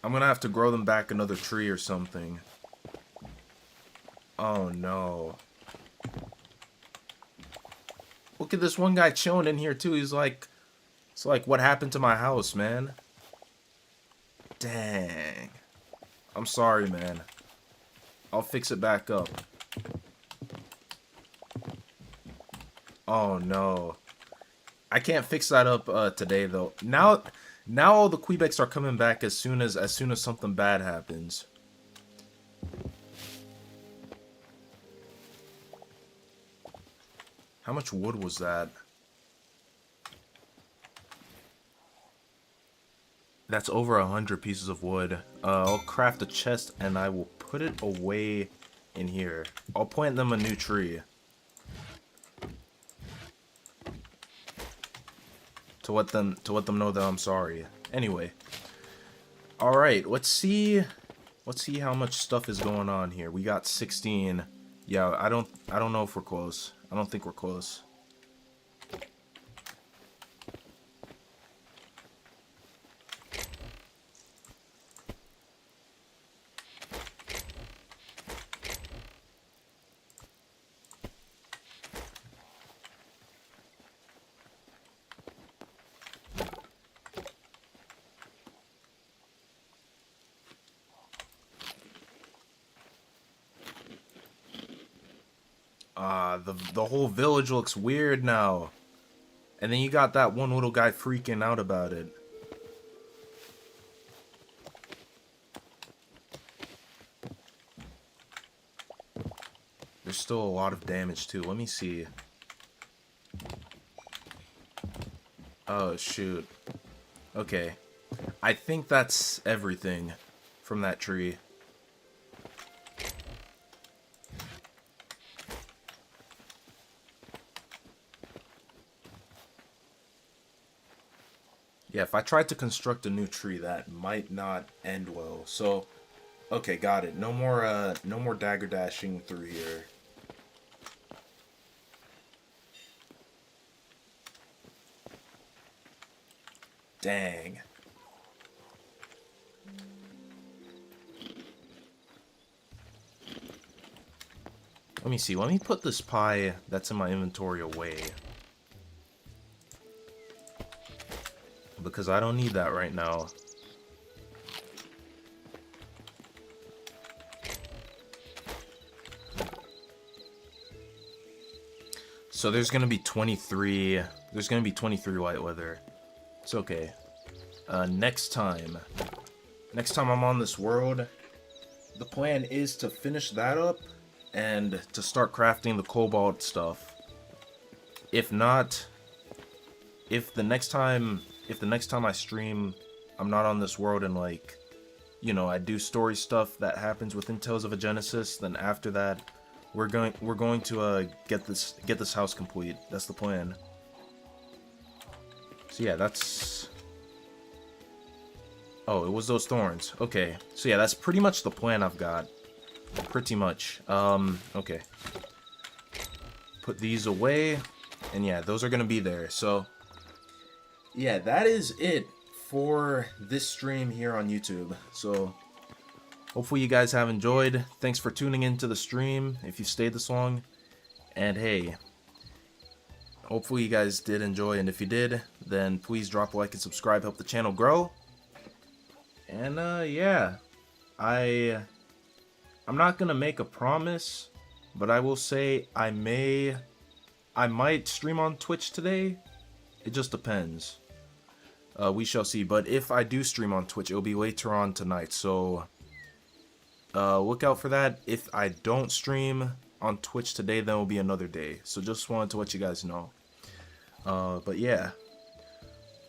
Speaker 1: I'm gonna have to grow them back another tree or something. Oh, no. Look at this one guy chilling in here, too. He's like... It's like, what happened to my house, man? Dang. I'm sorry, man. I'll fix it back up. Oh, no. I can't fix that up today, though. Now all the Quebecs are coming back as soon as something bad happens. How much wood was that? That's over 100 pieces of wood. I'll craft a chest and I will put it away in here. I'll plant them a new tree. To let them know that I'm sorry. Anyway. Alright, let's see how much stuff is going on here. We got 16. Yeah, I don't know if we're close. I don't think we're close. The whole village looks weird now. And then you got that one little guy freaking out about it. There's still a lot of damage too. Let me see. Oh, shoot. Okay. I think that's everything from that tree. Yeah, if I tried to construct a new tree, that might not end well. So, okay, got it. No more dagger dashing through here. Dang. Let me see. Let me put this pie that's in my inventory away. Because I don't need that right now. So there's gonna be 23. There's gonna be 23 white leather. It's okay. Next time I'm on this world, the plan is to finish that up and to start crafting the cobalt stuff. If not, if the next time I stream, I'm not on this world and, like, you know, I do story stuff that happens within Tales of a Genesis, then after that, we're going to get this house complete. That's the plan. So yeah, that's Oh, it was those thorns. Okay. So yeah, that's pretty much the plan I've got. Pretty much. Okay. Put these away. And yeah, those are going to be there. So yeah, that is it for this stream here on YouTube. So hopefully you guys have enjoyed. Thanks for tuning into the stream if you stayed this long. And hey, hopefully you guys did enjoy. And if you did, then please drop a like and subscribe. Help the channel grow. And yeah, I'm not gonna make a promise, but I will say I might stream on Twitch today. It just depends. We shall see. But if I do stream on Twitch, it'll be later on tonight. So look out for that. If I don't stream on Twitch today, then it will be another day. So just wanted to let you guys know. But yeah,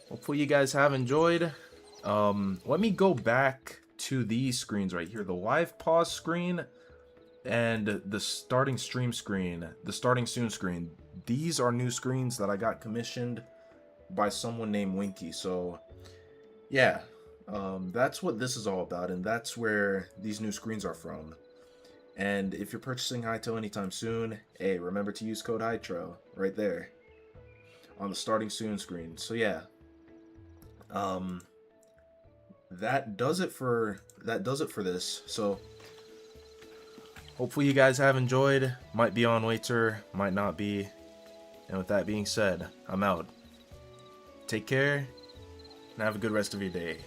Speaker 1: hopefully you guys have enjoyed. Let me go back to these screens right here, the live pause screen and the starting stream screen, the starting soon screen. These are new screens that I got commissioned by someone named Winky. So yeah, that's what this is all about, and that's where these new screens are from. And if you're purchasing Hytale anytime soon, hey, remember to use code Hytro right there on the starting soon screen. So yeah, that does it for this. So hopefully you guys have enjoyed. Might be on later, might not be. And with that being said, I'm out. Take care and have a good rest of your day.